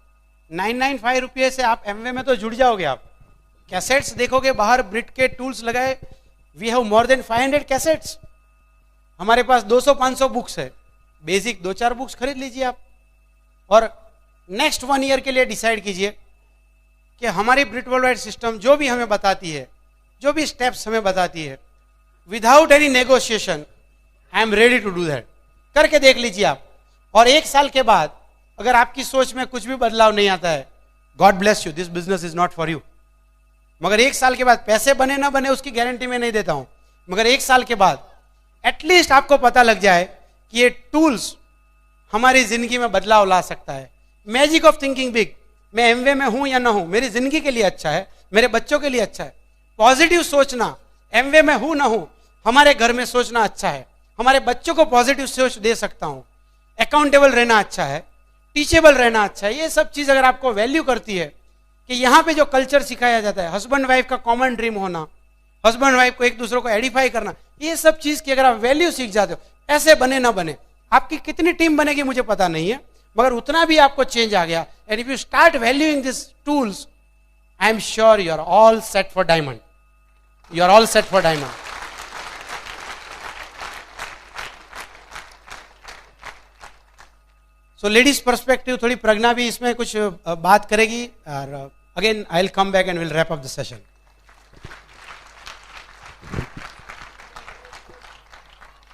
995 रुपये से आप एमवे में तो जुड़ जाओगे। आप कैसेट्स देखोगे बाहर ब्रिट के टूल्स लगाए, we have more than 500 cassettes. हमारे पास 200-500 बुक्स है, बेसिक 2-4 बुक्स खरीद लीजिए आप, और नेक्स्ट 1 ईयर के लिए डिसाइड कीजिए कि हमारी ब्रिट वर्ल्डवाइड सिस्टम जो भी हमें बताती है, जो भी स्टेप्स हमें बताती है, without any negotiation I am ready to do that. करके देख लीजिए आप, और 1 साल के बाद अगर आपकी सोच में कुछ भी बदलाव नहीं आता है, God bless you, this business is not for you. मगर 1 साल के बाद पैसे बने ना बने उसकी गारंटी मैं नहीं देता हूं, मगर 1 साल के बाद एटलीस्ट आपको पता लग जाए कि ये टूल्स हमारी जिंदगी में बदलाव ला सकता है, मैजिक ऑफ थिंकिंग बिग। मैं एमवे में हूं या ना हूं, मेरी जिंदगी के लिए अच्छा है, मेरे बच्चों के लिए अच्छा है। पॉजिटिव सोचना, एमवे में हूं ना हूं, हमारे घर में सोचना अच्छा है, हमारे बच्चों को पॉजिटिव सोच दे सकता हूं। अकाउंटेबल रहना अच्छा है, टीचेबल रहना अच्छा है। ये सब चीज अगर आपको वैल्यू करती है कि यहाँ पे जो कल्चर सिखाया जाता है, हस्बैंड वाइफ का कॉमन ड्रीम होना, हस्बैंड वाइफ को एक दूसरे को एडिफाई करना, ये सब चीज की अगर आप वैल्यू सीख जाते हो, ऐसे बने ना बने, आपकी कितनी टीम बनेगी मुझे पता नहीं है, मगर उतना भी आपको चेंज आ गया। And if you start valuing this tools, I am sure you are all set for diamond, you are all set for diamond. So ladies perspective, थोड़ी प्रज्ञा भी इसमें कुछ बात करेगी, और again I will come back and will wrap up the session.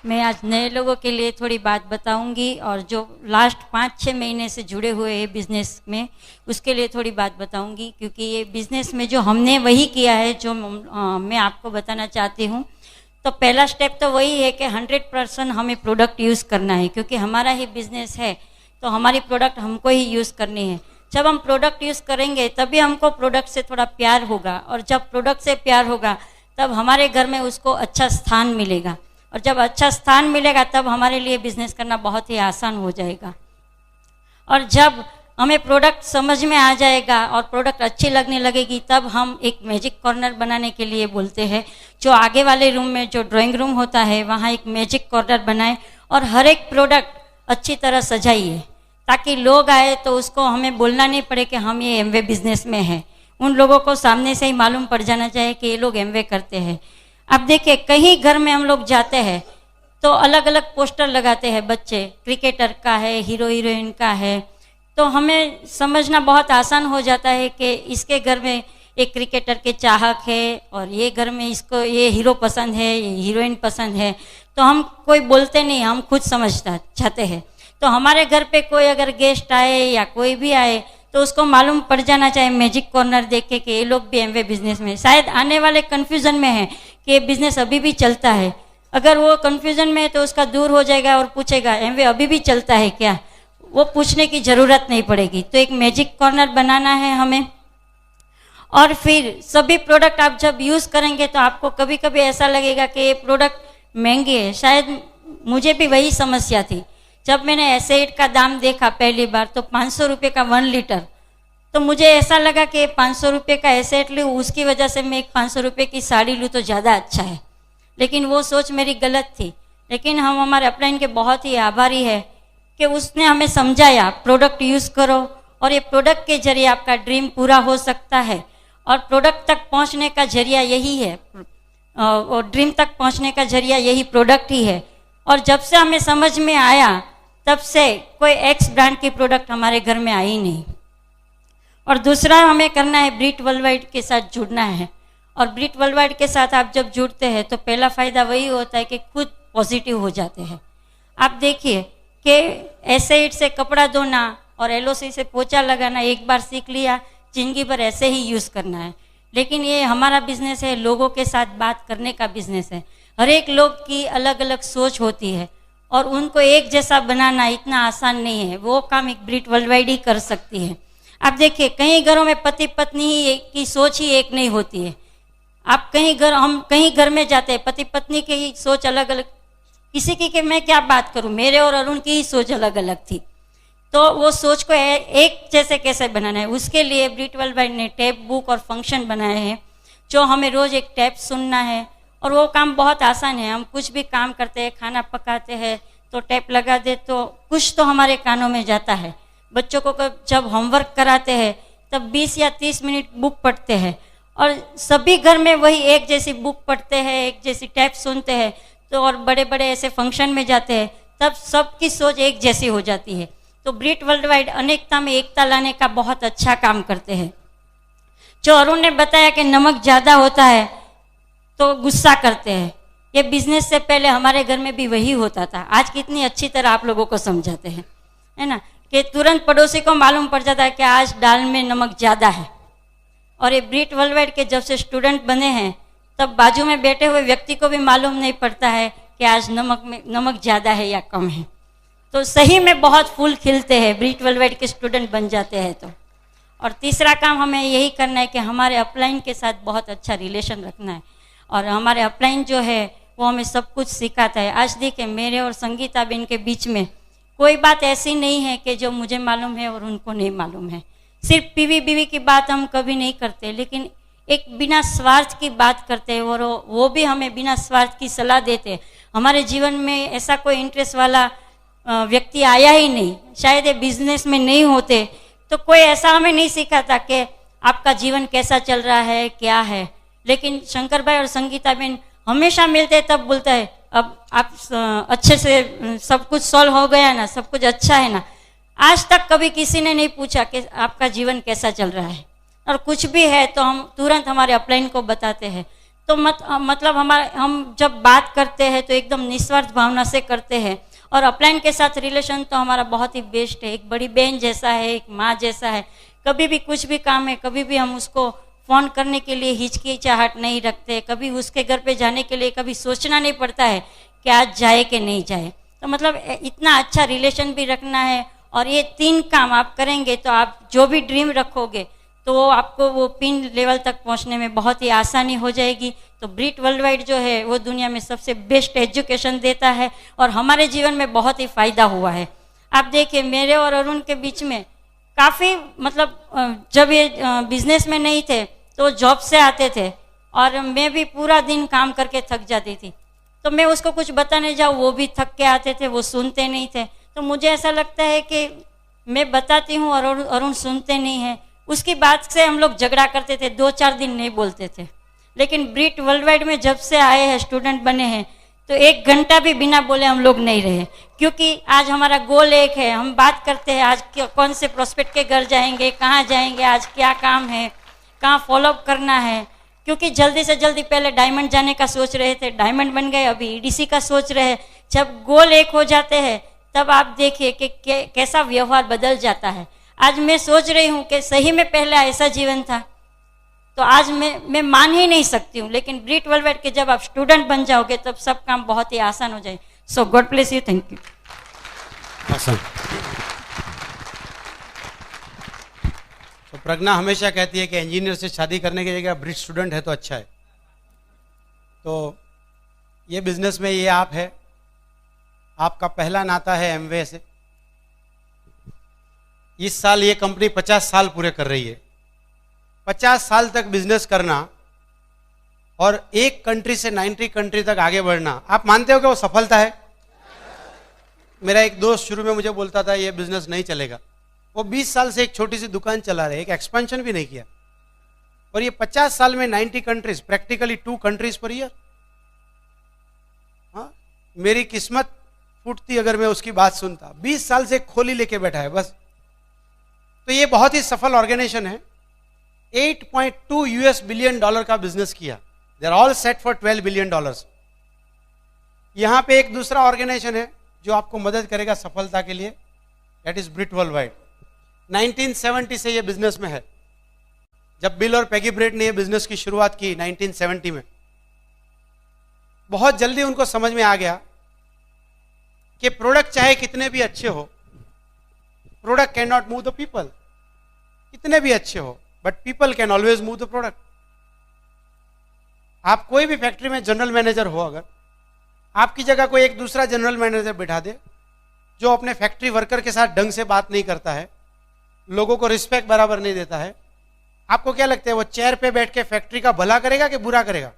मैं आज नए लोगों के लिए थोड़ी बात बताऊंगी, और जो लास्ट 5-6 महीने से जुड़े हुए हैं बिजनेस में, उसके लिए थोड़ी बात बताऊंगी, क्योंकि ये बिजनेस में जो हमने वही किया है जो मैं आपको बताना चाहती हूँ। तो पहला स्टेप तो वही है कि 100% हमें प्रोडक्ट यूज़ करना है, क्योंकि हमारा ही बिजनेस है तो हमारी प्रोडक्ट हमको ही यूज़ करनी है। जब हम प्रोडक्ट यूज़ करेंगे तभी हमको प्रोडक्ट से थोड़ा प्यार होगा, और जब प्रोडक्ट से प्यार होगा तब हमारे घर में उसको अच्छा स्थान मिलेगा, और जब अच्छा स्थान मिलेगा तब हमारे लिए बिजनेस करना बहुत ही आसान हो जाएगा। और जब हमें प्रोडक्ट समझ में आ जाएगा और प्रोडक्ट अच्छी लगने लगेगी, तब हम एक मैजिक कॉर्नर बनाने के लिए बोलते हैं। जो आगे वाले रूम में जो ड्राइंग रूम होता है, वहाँ एक मैजिक कॉर्नर बनाए और हर एक प्रोडक्ट अच्छी तरह सजाइए, ताकि लोग आए तो उसको हमें बोलना नहीं पड़े कि हम ये एमवे बिजनेस में हैं। उन लोगों को सामने से ही मालूम पड़ जाना चाहिए कि ये लोग एमवे करते हैं। अब देखिए, कहीं घर में हम लोग जाते हैं तो अलग अलग पोस्टर लगाते हैं बच्चे, क्रिकेटर का है, हीरो हीरोइन का है, तो हमें समझना बहुत आसान हो जाता है कि इसके घर में एक क्रिकेटर के चाहक है, और ये घर में इसको ये हीरो पसंद है, ये हीरोइन पसंद है। तो हम कोई बोलते नहीं, हम खुद समझता चाहते हैं। तो हमारे घर पे कोई अगर गेस्ट आए या कोई भी आए तो उसको मालूम पड़ जाना चाहिए मैजिक कॉर्नर देख के कि ये लोग भी एमवे बिजनेस में। शायद आने वाले कन्फ्यूजन में है कि ये बिजनेस अभी भी चलता है, अगर वो कन्फ्यूजन में है तो उसका दूर हो जाएगा और पूछेगा एमवे अभी भी चलता है क्या, वो पूछने की ज़रूरत नहीं पड़ेगी। तो एक मैजिक कॉर्नर बनाना है हमें। और फिर सभी प्रोडक्ट आप जब यूज़ करेंगे तो आपको कभी कभी ऐसा लगेगा कि ये प्रोडक्ट महंगे है। शायद मुझे भी वही समस्या थी। जब मैंने एसेट का दाम देखा पहली बार तो 500 रुपये का 1 लीटर, तो मुझे ऐसा लगा कि 500 रुपये का एसेट लूँ, उसकी वजह से मैं एक 500 रुपये की साड़ी लूँ तो ज़्यादा अच्छा है। लेकिन वो सोच मेरी गलत थी। लेकिन हम हमारे अपलाइन के बहुत ही आभारी है कि उसने हमें समझाया प्रोडक्ट यूज़ करो, और ये प्रोडक्ट के जरिए आपका ड्रीम पूरा हो सकता है। और प्रोडक्ट तक पहुँचने का जरिया यही है, और ड्रीम तक पहुँचने का जरिया यही प्रोडक्ट ही है। और जब से हमें समझ में आया तब से कोई एक्स ब्रांड की प्रोडक्ट हमारे घर में आई नहीं। और दूसरा हमें करना है, ब्रिट वर्ल्डवाइड के साथ जुड़ना है। और ब्रिट वर्ल्डवाइड के साथ आप जब जुड़ते हैं तो पहला फ़ायदा वही होता है कि खुद पॉजिटिव हो जाते हैं। आप देखिए कि एसिड से कपड़ा धोना और एलओसी से पोछा लगाना एक बार सीख लिया, जिंदगी भर ऐसे ही यूज़ करना है। लेकिन ये हमारा बिजनेस है, लोगों के साथ बात करने का बिजनेस है। हर एक लोग की अलग अलग सोच होती है और उनको एक जैसा बनाना इतना आसान नहीं है। वो काम एक ब्रिट वर्ल्डवाइड ही कर सकती है। आप देखिए, कई घरों में पति पत्नी ही की सोच ही एक नहीं होती है। आप हम कहीं घर में जाते हैं, पति पत्नी की ही सोच अलग अलग, किसी की कि मैं क्या बात करूं, मेरे और अरुण की ही सोच अलग अलग थी। तो वो सोच को एक जैसे कैसे बनाना है, उसके लिए ब्रिट वर्ल्डवाइड ने टैब बुक और फंक्शन बनाए हैं, जो हमें रोज़ एक टैब सुनना है। और वो काम बहुत आसान है। हम कुछ भी काम करते हैं, खाना पकाते हैं तो टैप लगा दे तो कुछ तो हमारे कानों में जाता है। बच्चों को जब होमवर्क कराते हैं तब 20 या 30 मिनट बुक पढ़ते हैं, और सभी घर में वही एक जैसी बुक पढ़ते हैं, एक जैसी टैप सुनते हैं। तो और बड़े बड़े ऐसे फंक्शन में जाते हैं तब सबकी सोच एक जैसी हो जाती है। तो ब्रिट वर्ल्डवाइड अनेकता में एकता लाने का बहुत अच्छा काम करते हैं। जो अरुण ने बताया कि नमक ज़्यादा होता है तो गुस्सा करते हैं, ये बिजनेस से पहले हमारे घर में भी वही होता था। आज कितनी अच्छी तरह आप लोगों को समझाते हैं, है ना, कि तुरंत पड़ोसी को मालूम पड़ जाता है कि आज दाल में नमक ज़्यादा है। और ये ब्रिट वर्ल्डवाइड के जब से स्टूडेंट बने हैं तब बाजू में बैठे हुए व्यक्ति को भी मालूम नहीं पड़ता है कि आज नमक ज़्यादा है या कम है। तो सही में बहुत फूल खिलते हैं ब्रीट वर्ल्डवाइड के स्टूडेंट बन जाते हैं तो। और तीसरा काम हमें यही करना है कि हमारे अपलाइन के साथ बहुत अच्छा रिलेशन रखना है, और हमारे अपलाइन जो है वो हमें सब कुछ सिखाता है। आज देखिए मेरे और संगीता बेन के बीच में कोई बात ऐसी नहीं है कि जो मुझे मालूम है और उनको नहीं मालूम है। सिर्फ पीवी बीवी की बात हम कभी नहीं करते, लेकिन एक बिना स्वार्थ की बात करते हैं, और वो भी हमें बिना स्वार्थ की सलाह देते हैं। हमारे जीवन में ऐसा कोई इंटरेस्ट वाला व्यक्ति आया ही नहीं, शायद ये बिजनेस में नहीं होते तो कोई ऐसा हमें नहीं सिखाता कि आपका जीवन कैसा चल रहा है क्या है। लेकिन शंकर भाई और संगीता बेन हमेशा मिलते तब बोलता है अब आप अच्छे से सब कुछ सॉल्व हो गया ना, सब कुछ अच्छा है ना। आज तक कभी किसी ने नहीं पूछा कि आपका जीवन कैसा चल रहा है, और कुछ भी है तो हम तुरंत हमारे अपलाइन को बताते हैं। तो मतलब हम जब बात करते हैं तो एकदम निस्वार्थ भावना से करते हैं, और अपलाइन के साथ रिलेशन तो हमारा बहुत ही बेस्ट है, एक बड़ी बहन जैसा है, एक माँ जैसा है। कभी भी कुछ भी काम है, कभी भी हम उसको फ़ोन करने के लिए हिचकिचाहट नहीं रखते, कभी उसके घर पे जाने के लिए कभी सोचना नहीं पड़ता है कि आज जाए कि नहीं जाए। तो मतलब इतना अच्छा रिलेशन भी रखना है, और ये 3 काम आप करेंगे तो आप जो भी ड्रीम रखोगे तो आपको वो पिन लेवल तक पहुंचने में बहुत ही आसानी हो जाएगी। तो ब्रीट वर्ल्डवाइड जो है वो दुनिया में सबसे बेस्ट एजुकेशन देता है, और हमारे जीवन में बहुत ही फ़ायदा हुआ है। आप देखिए मेरे और अरुण के बीच में काफ़ी मतलब जब ये बिजनेस में नहीं थे तो जॉब से आते थे, और मैं भी पूरा दिन काम करके थक जाती थी, तो मैं उसको कुछ बताने जाऊँ वो भी थक के आते थे, वो सुनते नहीं थे। तो मुझे ऐसा लगता है कि मैं बताती हूँ और अरुण सुनते नहीं हैं। उसकी बात से हम लोग झगड़ा करते थे, 2-4 दिन नहीं बोलते थे। लेकिन ब्रीट वर्ल्डवाइड में जब से आए हैं, स्टूडेंट बने हैं, तो 1 घंटा भी बिना बोले हम लोग नहीं रहे, क्योंकि आज हमारा गोल एक है। हम बात करते हैं आज कौन से प्रोस्पेक्ट के घर जाएंगे, कहाँ जाएंगे, आज क्या काम है, कहाँ फॉलोअप करना है। क्योंकि जल्दी से जल्दी पहले डायमंड जाने का सोच रहे थे, डायमंड बन गए, अभी ईडीसी का सोच रहे हैं। जब गोल एक हो जाते हैं तब आप देखिए कि कैसा व्यवहार बदल जाता है। आज मैं सोच रही हूँ कि सही में पहले ऐसा जीवन था, तो आज मैं मान ही नहीं सकती हूँ। लेकिन ब्रीट वर्ल्डवाइड के जब आप स्टूडेंट बन जाओगे तब सब काम बहुत ही आसान हो जाए। So God bless you, thank you. तो प्रज्ञा हमेशा कहती है कि इंजीनियर से शादी करने की जगह ब्रिट स्टूडेंट है तो अच्छा है। तो ये बिजनेस में ये आप है, आपका पहला नाता है एमवे से। इस साल ये कंपनी 50 साल पूरे कर रही है। 50 साल तक बिजनेस करना और एक कंट्री से 90 कंट्री तक आगे बढ़ना, आप मानते हो कि वो सफलता है? मेरा एक दोस्त शुरू में मुझे बोलता था ये बिजनेस नहीं चलेगा। वो 20 साल से एक छोटी सी दुकान चला रहे, एक एक्सपेंशन भी नहीं किया, और ये 50 साल में 90 countries, practically 2 countries per year. हाँ, मेरी किस्मत फूटती अगर मैं उसकी बात सुनता। 20 साल से खोली लेके बैठा है बस। तो ये बहुत ही सफल ऑर्गेनाइजेशन है। 8.2 US बिलियन डॉलर का बिजनेस किया। They are all set for 12 billion dollars. यहां पे एक दूसरा ऑर्गेनाइजेशन है जो आपको मदद करेगा सफलता के लिए, दैट इज ब्रिट वर्ल्डवाइड। 1970 से ये बिजनेस में है। जब बिल और पैगी ब्रेट ने ये बिजनेस की शुरुआत की 1970 में, बहुत जल्दी उनको समझ में आ गया कि प्रोडक्ट चाहे कितने भी अच्छे हो, product can not move the people. कितने भी अच्छे हो, but people can always move the product. आप कोई भी फैक्ट्री में जनरल मैनेजर हो, अगर आपकी जगह कोई एक दूसरा जनरल मैनेजर बिठा दे जो अपने फैक्ट्री वर्कर के साथ ढंग से बात नहीं करता है, लोगों को रिस्पेक्ट बराबर नहीं देता है, आपको क्या लगता है वो चेयर पे बैठ के फैक्ट्री का भला करेगा कि बुरा करेगा?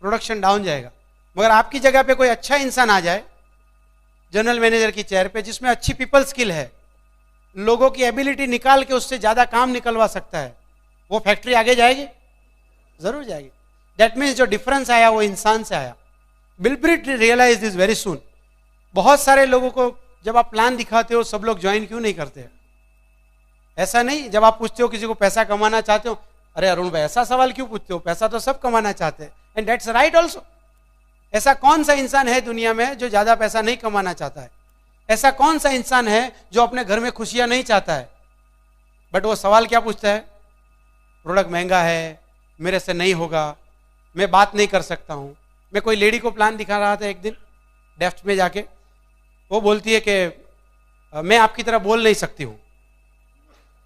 प्रोडक्शन डाउन जाएगा। मगर आपकी जगह पे कोई अच्छा इंसान आ जाए जनरल मैनेजर की चेयर पे, जिसमें अच्छी पीपल स्किल है, लोगों की एबिलिटी निकाल के उससे ज्यादा काम निकलवा सकता है, वो फैक्ट्री आगे जाएगी? जरूर जाएगी। दैट मीन्स जो डिफरेंस आया वो इंसान से आया। Bill Brit realise this very soon. बहुत सारे लोगों को जब आप प्लान दिखाते हो सब लोग ज्वाइन क्यों नहीं करते? ऐसा नहीं, जब आप पूछते हो किसी को पैसा कमाना चाहते हो, अरे अरुण भाई ऐसा सवाल क्यों पूछते हो, पैसा तो सब कमाना चाहते हैं, एंड दैट्स राइट ऑल्सो। ऐसा कौन सा इंसान है दुनिया में जो ज्यादा पैसा नहीं कमाना चाहता है? ऐसा कौन सा इंसान है जो अपने घर में खुशियां नहीं चाहता है? बट वो सवाल क्या पूछता है? प्रोडक्ट महंगा है, मेरे से नहीं होगा, मैं बात नहीं कर सकता हूं। मैं कोई लेडी को प्लान दिखा रहा था एक दिन डेफ्ट में जाके, वो बोलती है कि मैं आपकी तरह बोल नहीं सकती हूं।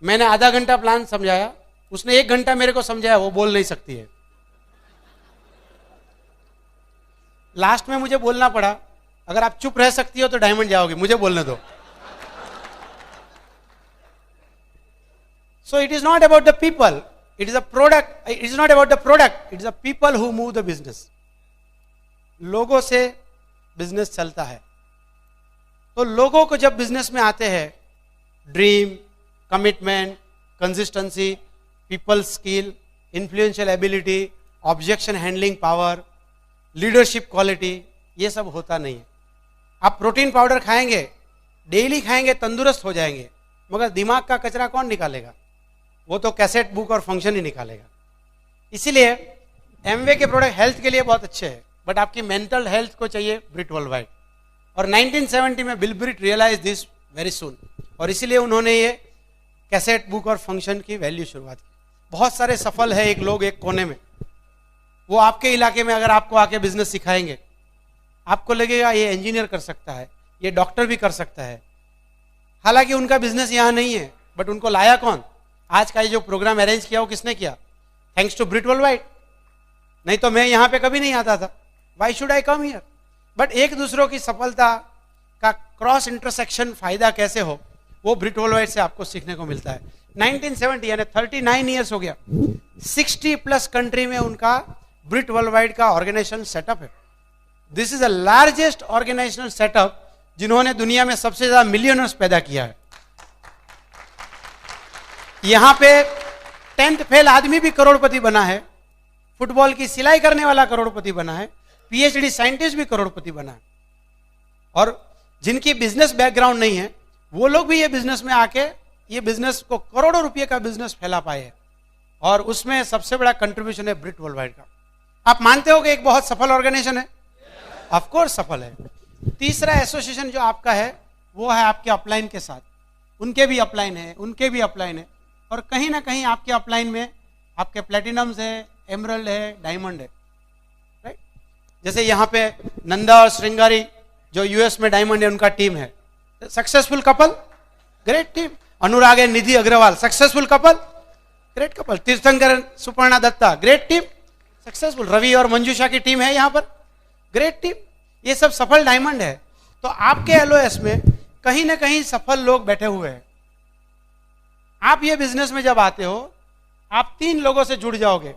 मैंने आधा घंटा प्लान समझाया, उसने 1 घंटा मेरे को समझाया, वो बोल नहीं सकती है। लास्ट में मुझे बोलना पड़ा, अगर आप चुप रह सकती हो तो डायमंड जाओगे, मुझे बोलने दो। So it is not about the people, it is a product, it is not about the product, it is the people who move the business. लोगों से बिजनेस चलता है। तो लोगों को जब बिजनेस में आते हैं, dream, commitment, consistency, people skill, influential ability, objection handling power, leadership quality, ये सब होता नहीं है। आप प्रोटीन पाउडर खाएंगे, डेली खाएंगे, तंदुरुस्त हो जाएंगे, मगर दिमाग का कचरा कौन निकालेगा? वो तो कैसेट बुक और फंक्शन ही निकालेगा। इसीलिए एमवे के प्रोडक्ट हेल्थ के लिए बहुत अच्छे हैं, बट आपकी मेंटल हेल्थ को चाहिए ब्रिट वर्ल्ड वाइड। और 1970 में Bill Brit realise this very soon, और इसीलिए उन्होंने ये कैसेट बुक और फंक्शन की वैल्यू शुरुआत की। बहुत सारे सफल है एक लोग एक कोने में, वो आपके इलाके में अगर आपको आके बिजनेस सिखाएंगे, आपको लगेगा ये इंजीनियर कर सकता है, ये डॉक्टर भी कर सकता है। हालांकि उनका बिजनेस यहाँ नहीं है, बट उनको लाया कौन? आज का ये जो प्रोग्राम अरेंज किया वो किसने किया? Thanks to Brit world wide. नहीं तो मैं यहाँ पे कभी नहीं आता था। Why should I come here? But एक दूसरों की सफलता का क्रॉस इंटरसेक्शन फायदा कैसे हो, वो ब्रिट वर्ल्ड वाइड से आपको सीखने को मिलता है। 1970 यानी 39 ईयर्स हो गया, 60+ कंट्री में उनका ब्रिट वर्ल्ड वाइड का ऑर्गेनाइजेशन सेटअप है। This is the largest organisational setup जिन्होंने दुनिया में सबसे ज्यादा मिलियनर्स पैदा किया है। यहां पे 10th फेल आदमी भी करोड़पति बना है, फुटबॉल की सिलाई करने वाला करोड़पति बना है, पीएचडी साइंटिस्ट भी करोड़पति बना है। और जिनकी बिजनेस बैकग्राउंड नहीं है, वो लोग भी ये बिजनेस में आके ये बिजनेस को करोड़ों रुपए का बिजनेस फैला पाए हैं। और उसमें सबसे बड़ा कंट्रीब्यूशन है ब्रिट वर्ल्ड वाइड का। आप मानते हो कि एक बहुत सफल ऑर्गेनाइजेशन है? ऑफ कोर्स सफल है। तीसरा एसोसिएशन जो आपका है वो है आपके अपलाइन के साथ, उनके भी अपलाइन है, उनके भी अपलाइन है, और कहीं ना कहीं आपके अपलाइन में आपके प्लेटिनम्स है, एमरल्ड है, डायमंड है, राइट? जैसे यहाँ पे नंदा और श्रृंगारी जो यूएस में डायमंड है, उनका टीम है। Successful couple, great team. Anurag and Nidhi Agrawal, successful couple, great couple. Tirthankar Suparna Datta, great team, successful. Ravi और मंजूषा की टीम है यहाँ पर, ग्रेट टीम। ये सब सफल डायमंड है। तो आपके एलओएस में कहीं ना कहीं सफल लोग बैठे हुए हैं। आप ये बिजनेस में जब आते हो, आप 3 लोगों से जुड़ जाओगे।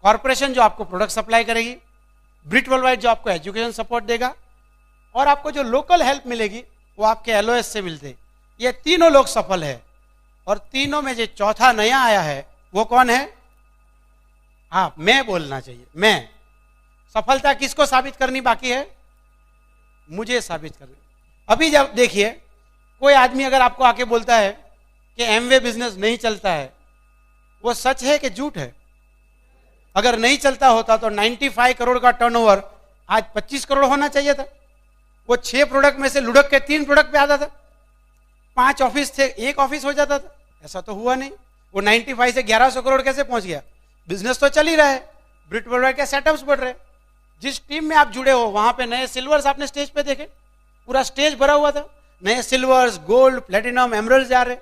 कॉर्पोरेशन जो आपको प्रोडक्ट सप्लाई करेगी, ब्रिट वर्ल्ड वाइड जो आपको एजुकेशन सपोर्ट देगा, और आपको जो लोकल हेल्प मिलेगी वो आपके एलओएस से मिलते। ये तीनों लोग सफल है। और तीनों में जो चौथा नया आया है वो कौन है? आप। मैं बोलना चाहिए, मैं। सफलता किसको साबित करनी बाकी है? मुझे साबित करनी। अभी जब देखिए, कोई आदमी अगर आपको आके बोलता है कि एमवे बिजनेस नहीं चलता है, वो सच है कि झूठ है? अगर नहीं चलता होता तो 95 करोड़ का टर्नओवर आज 25 करोड़ होना चाहिए था। वो 6 प्रोडक्ट में से लुढ़क के 3 प्रोडक्ट पे आता था। 5 ऑफिस थे, 1 ऑफिस हो जाता था। ऐसा तो हुआ नहीं। वो 95 से 1100 करोड़ कैसे पहुंच गया? बिजनेस तो चल ही रहा है, ब्रिट वर्ल्ड वाइड के सेटअप्स बढ़ रहे। जिस टीम में आप जुड़े हो वहां पे नए सिल्वर्स आपने स्टेज पे देखे, पूरा स्टेज भरा हुआ था। नए सिल्वर्स, गोल्ड, प्लेटिनम, एमरल्ड जा रहे।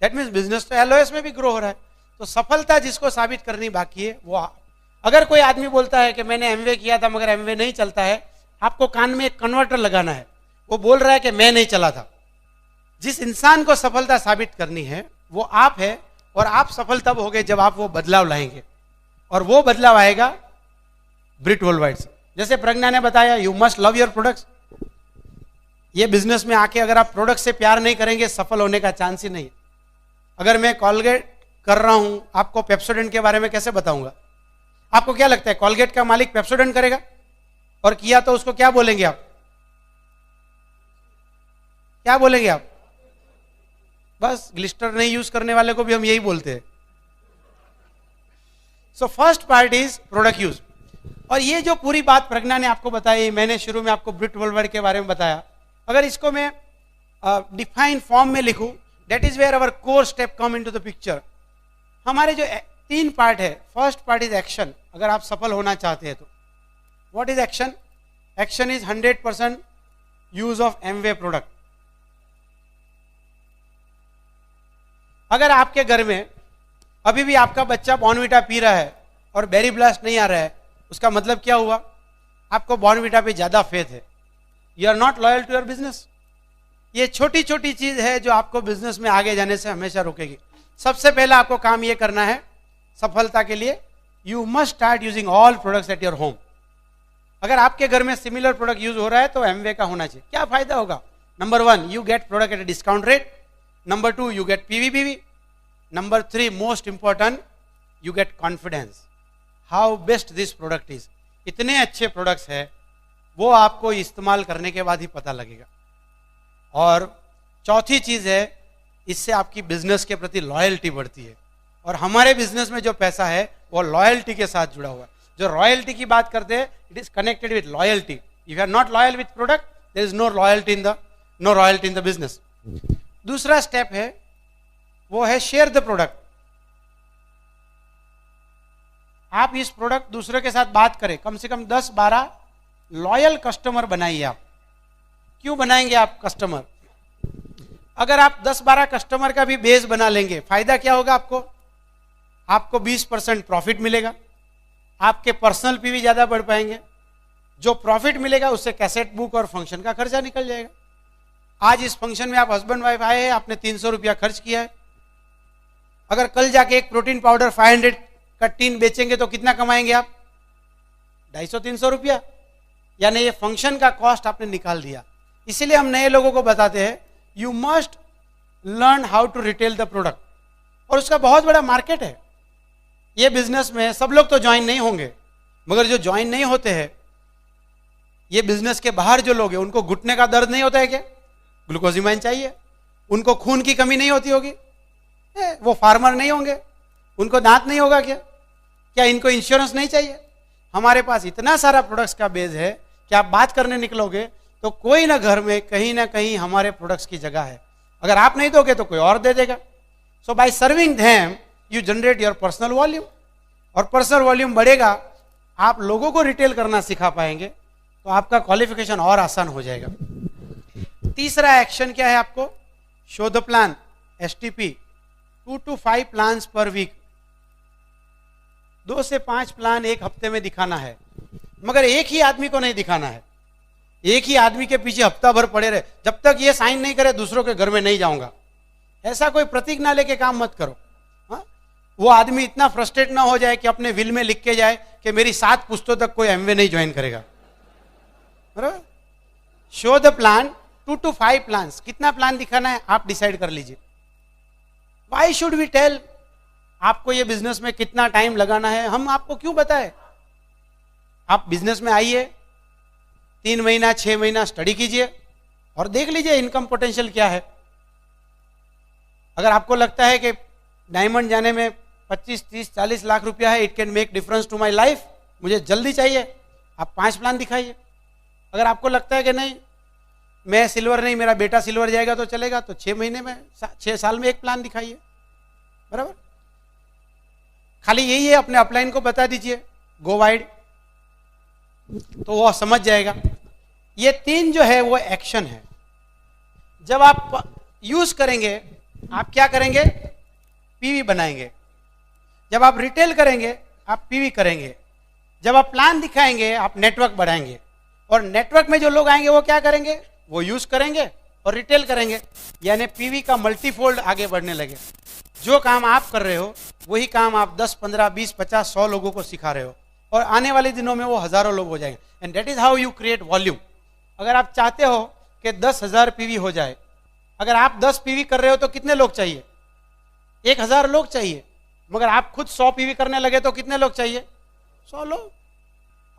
दैट मीन्स बिजनेस तो एलओएस में भी ग्रो हो रहा है। तो सफलता जिसको साबित करनी बाकी है वो आप। अगर कोई आदमी बोलता है कि मैंने एमवे किया था मगर एमवे नहीं चलता है, आपको कान में एक कन्वर्टर लगाना है। वो बोल रहा है कि मैं नहीं चला था। जिस इंसान को सफलता साबित करनी है वो आप है, और आप सफल तब होगे जब आप वो बदलाव लाएंगे, और वो बदलाव आएगा ब्रिट वर्ल्ड वाइड से। जैसे प्रज्ञा ने बताया, you must love your products. ये बिजनेस में आके अगर आप प्रोडक्ट से प्यार नहीं करेंगे, सफल होने का चांस ही नहीं। अगर मैं कॉलगेट कर रहा हूं, आपको पेप्सोडेंट के बारे में कैसे बताऊंगा? आपको क्या लगता है कॉलगेट का मालिक पेप्सोडेंट करेगा? और किया तो उसको क्या बोलेंगे आप? क्या बोलेंगे आप? बस ग्लिस्टर नहीं यूज करने वाले को भी हम यही बोलते हैं। So first part is product use. और ये जो पूरी बात प्रज्ञा ने आपको बताई, मैंने शुरू में आपको ब्रिट वर्ल्ड वाइड के बारे में बताया, अगर इसको मैं डिफाइन फॉर्म में लिखूं, that is where our core step come into the picture. हमारे जो 3 पार्ट है, फर्स्ट पार्ट इज एक्शन। अगर आप सफल होना चाहते हैं तो what is action? Action is 100% use of Amway product. अगर आपके घर में अभी भी आपका बच्चा बॉर्नविटा पी रहा है और बेरी ब्लास्ट नहीं आ रहा है, उसका मतलब क्या हुआ? आपको बॉर्नविटा पे ज्यादा फेथ है। You are not loyal to your business. ये छोटी छोटी चीज है जो आपको बिजनेस में आगे जाने से हमेशा रोकेगी। सबसे पहला आपको काम ये करना है सफलता के लिए, you must start using all products at your home. अगर आपके घर में सिमिलर प्रोडक्ट यूज हो रहा है तो एमवे का होना चाहिए। क्या फायदा होगा? Number 1, you get product at a discount rate. Number 2, you get PV. Number 3, most important, you get confidence how best this product is. इतने अच्छे प्रोडक्ट्स है वो आपको इस्तेमाल करने के बाद ही पता लगेगा। और चौथी चीज है, इससे आपकी बिजनेस के प्रति लॉयल्टी बढ़ती है। और हमारे बिजनेस में जो पैसा है वो लॉयल्टी के साथ जुड़ा हुआ है। जो रॉयल्टी की बात करते हैं, it is connected with loyalty. If you are not loyal with product, there is no royalty in the business. दूसरा स्टेप है वो है शेयर द प्रोडक्ट। आप इस प्रोडक्ट दूसरे के साथ बात करें, कम से कम 10-12 लॉयल कस्टमर बनाइए आप। क्यों बनाएंगे आप कस्टमर? अगर आप 10-12 कस्टमर का भी बेस बना लेंगे, फायदा क्या होगा आपको? आपको 20% प्रॉफिट मिलेगा, आपके पर्सनल पीवी ज्यादा बढ़ पाएंगे, जो प्रॉफिट मिलेगा उससे कैसेट बुक और फंक्शन का खर्चा निकल जाएगा। आज इस फंक्शन में आप हस्बैंड वाइफ आए हैं, आपने 300 रुपया खर्च किया है। अगर कल जाके एक प्रोटीन पाउडर 500 का टीन बेचेंगे तो कितना कमाएंगे आप? 250-300 रुपया। यानी ये फंक्शन का कॉस्ट आपने निकाल दिया। इसीलिए हम नए लोगों को बताते हैं, you must learn how to retail the product. और उसका बहुत बड़ा मार्केट है। ये बिजनेस में सब लोग तो ज्वाइन नहीं होंगे, मगर जो ज्वाइन नहीं होते हैं, ये बिजनेस के बाहर जो लोग हैं, उनको घुटने का दर्द नहीं होता है क्या? ग्लूकोजिमाइन चाहिए। उनको खून की कमी नहीं होती होगी? वो फार्मर नहीं होंगे, उनको दांत नहीं होगा क्या इनको इंश्योरेंस नहीं चाहिए? हमारे पास इतना सारा प्रोडक्ट्स का बेस है कि आप बात करने निकलोगे तो कोई ना घर में कहीं ना कहीं हमारे प्रोडक्ट्स की जगह है। अगर आप नहीं दोगे तो कोई और दे देगा। So by serving them you generate your personal volume, और पर्सनल वॉल्यूम बढ़ेगा, आप लोगों को रिटेल करना सिखा पाएंगे, तो आपका क्वालिफिकेशन और आसान हो जाएगा। तीसरा एक्शन क्या है आपको? Show the plan, STP, 2 to 5 plans per week. 2 से 5 प्लान एक हफ्ते में दिखाना है, मगर एक ही आदमी को नहीं दिखाना है। एक ही आदमी के पीछे हफ्ता भर पड़े रहे, जब तक ये साइन नहीं करे दूसरों के घर में नहीं जाऊंगा, ऐसा कोई प्रतीक ना लेके काम मत करो। हा? वो आदमी इतना फ्रस्ट्रेट ना हो जाए कि अपने विल में लिख के जाए कि मेरी 7 पुश्तों तक कोई एमवे नहीं ज्वाइन करेगा। बराबर? Show the plan, 2 to 5 plans. कितना प्लान दिखाना है आप डिसाइड कर लीजिए। वाई शुड वी टेल आपको ये बिजनेस में कितना टाइम लगाना है? हम आपको क्यों बताएं? आप बिजनेस में आइए, 3 महीना 6 महीना स्टडी कीजिए और देख लीजिए इनकम पोटेंशियल क्या है। अगर आपको लगता है कि डायमंड जाने में 25, 30, 40 लाख रुपया है, it can make difference to my life, मुझे जल्दी चाहिए, आप 5 प्लान दिखाइए। अगर आपको लगता है कि नहीं मैं सिल्वर नहीं, मेरा बेटा सिल्वर जाएगा तो चलेगा, तो 6 महीने में 6 साल में 1 प्लान दिखाइए। बराबर? खाली यही है, अपने अपलाइन को बता दीजिए गो वाइड, तो वो समझ जाएगा। ये 3 जो है वो एक्शन है। जब आप यूज करेंगे, आप क्या करेंगे? पीवी बनाएंगे। जब आप रिटेल करेंगे, आप पीवी करेंगे। जब आप प्लान दिखाएंगे, आप नेटवर्क बढ़ाएंगे। और नेटवर्क में जो लोग आएंगे वो क्या करेंगे? वो यूज करेंगे और रिटेल करेंगे। यानी पीवी का मल्टीफोल्ड आगे बढ़ने लगे। जो काम आप कर रहे हो वही काम आप 10, 15, 20, 50, 100 लोगों को सिखा रहे हो, और आने वाले दिनों में वो हजारों लोग हो जाएंगे। And that is how you create volume. अगर आप चाहते हो कि 10,000 पीवी हो जाए, अगर आप 10 पीवी कर रहे हो तो कितने लोग चाहिए? 1,000 लोग चाहिए। मगर आप खुद 100 पीवी करने लगे तो कितने लोग चाहिए? 100 लोग।